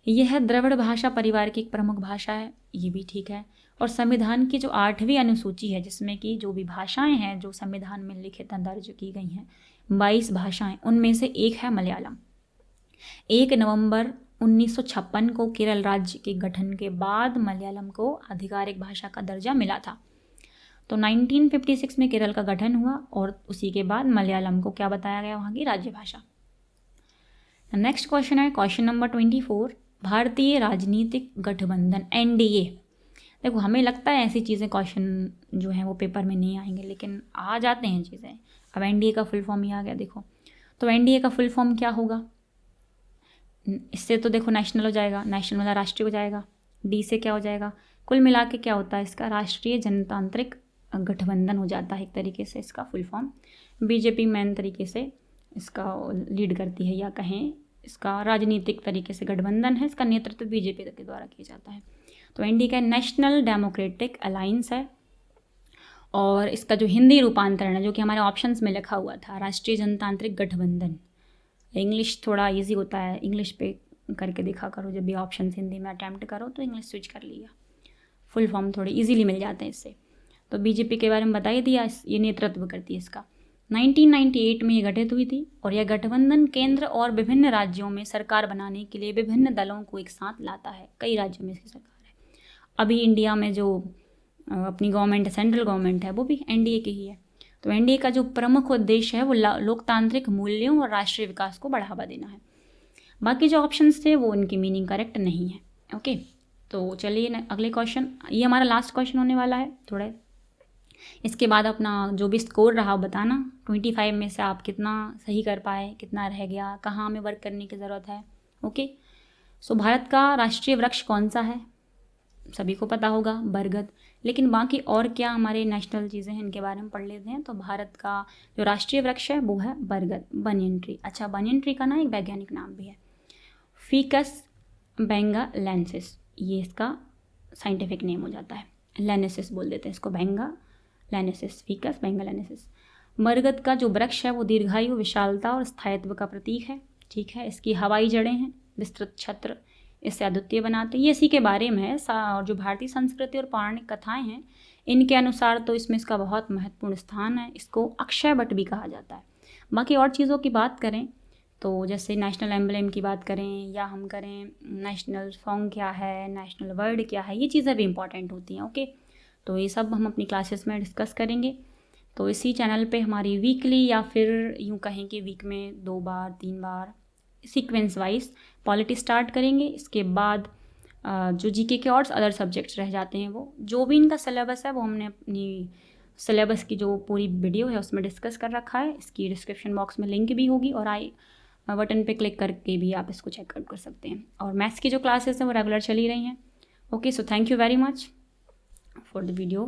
यह द्रविड़ भाषा परिवार की एक प्रमुख भाषा है, ये भी ठीक है। और संविधान की जो 8वीं अनुसूची है, जिसमें कि जो भी भाषाएं हैं जो संविधान में लिखित दर्ज की गई हैं, 22 भाषाएं, उनमें से एक है मलयालम। 1 नवंबर 1956 को केरल राज्य के गठन के बाद मलयालम को आधिकारिक भाषा का दर्जा मिला था। तो 1956 में केरल का गठन हुआ और उसी के बाद मलयालम को क्या बताया गया, वहाँ की राज्य भाषा। नेक्स्ट क्वेश्चन है क्वेश्चन नंबर 24। भारतीय राजनीतिक गठबंधन एनडीए। देखो, हमें लगता है ऐसी चीज़ें क्वेश्चन जो हैं वो पेपर में नहीं आएंगे, लेकिन आ जाते हैं चीज़ें। अब एनडीए का फुल फॉर्म ही आ गया। देखो, तो एनडीए का फुल फॉर्म क्या होगा? इससे तो देखो नेशनल हो जाएगा, नेशनल वाला राष्ट्रीय हो जाएगा, डी से क्या हो जाएगा, कुल मिला के क्या होता है इसका, राष्ट्रीय जनतांत्रिक गठबंधन हो जाता है एक तरीके से इसका फुल फॉर्म। बीजेपी मेन तरीके से इसका लीड करती है, या कहें इसका राजनीतिक तरीके से गठबंधन है, इसका नेतृत्व बीजेपी के द्वारा किया जाता है। तो एनडीए का नेशनल डेमोक्रेटिक अलायंस है, और इसका जो हिंदी रूपांतरण है जो कि हमारे ऑप्शंस में लिखा हुआ था, राष्ट्रीय जनतांत्रिक गठबंधन। इंग्लिश थोड़ा इजी होता है, इंग्लिश पे करके देखा करो, जब भी ऑप्शंस हिंदी में अटैम्प्ट करो तो इंग्लिश स्विच कर लिया, फुल फॉर्म थोड़े इजीली मिल जाते हैं इससे। तो बीजेपी के बारे में बता ही दिया, ये नेतृत्व करती है इसका। 1998 में ये गठित हुई थी और यह गठबंधन केंद्र और विभिन्न राज्यों में सरकार बनाने के लिए विभिन्न दलों को एक साथ लाता है। कई राज्यों में इसकी सरकार है। अभी इंडिया में जो अपनी गवर्नमेंट, सेंट्रल गवर्नमेंट है, वो भी एनडीए की ही है। तो एनडीए का जो प्रमुख उद्देश्य है वो लोकतांत्रिक मूल्यों और राष्ट्रीय विकास को बढ़ावा देना है। बाकी जो ऑप्शंस थे वो उनकी मीनिंग करेक्ट नहीं है। ओके, तो चलिए अगले क्वेश्चन, ये हमारा लास्ट क्वेश्चन होने वाला है थोड़ा। इसके बाद अपना जो भी स्कोर रहा बताना, 25 में से आप कितना सही कर पाए, कितना रह गया, कहाँ हमें वर्क करने की ज़रूरत है। ओके, सो भारत का राष्ट्रीय वृक्ष कौन सा है? सभी को पता होगा, बरगद। लेकिन बाकी और क्या हमारे नेशनल चीज़ें हैं, इनके बारे में पढ़ लेते हैं। तो भारत का जो राष्ट्रीय वृक्ष है वो है बरगद, बनियन ट्री। अच्छा, बनियन ट्री का ना एक वैज्ञानिक नाम भी है, फिकस बेंगालेंसिस, ये इसका साइंटिफिक नेम हो जाता है। लेनेसिस बोल देते हैं इसको, बेंगालेंसिस, फिकस बेंगालेंसिस। बरगद का जो वृक्ष है वो दीर्घायु, विशालता और स्थायित्व का प्रतीक है। ठीक है, इसकी हवाई जड़ें हैं, विस्तृत छत्र इससे अद्वितीय बनाते हैं। ये इसी के बारे में है। और जो भारतीय संस्कृति और पौराणिक कथाएं हैं, इनके अनुसार तो इसमें इसका बहुत महत्वपूर्ण स्थान है। इसको अक्षय वट भी कहा जाता है। बाकी और चीज़ों की बात करें तो जैसे नेशनल एम्बलम की बात करें या हम करें नेशनल सॉन्ग क्या है, नेशनल वर्ड क्या है, ये चीज़ें भी इंपॉर्टेंट होती हैं। ओके, तो ये सब हम अपनी क्लासेस में डिस्कस करेंगे। तो इसी चैनल पे हमारी वीकली या फिर यूँ कहें कि वीक में 2 बार 3 बार सीक्वेंस वाइज पॉलिटी स्टार्ट करेंगे। इसके बाद जो जीके के और अदर सब्जेक्ट्स रह जाते हैं, वो जो भी इनका सिलेबस है वो हमने अपनी सिलेबस की जो पूरी वीडियो है उसमें डिस्कस कर रखा है। इसकी डिस्क्रिप्शन बॉक्स में लिंक भी होगी और आई बटन पे क्लिक करके भी आप इसको चेकआउट कर सकते हैं। और मैथ्स की जो क्लासेस हैं वो रेगुलर चली रही हैं। Okay, so thank you very much for the video.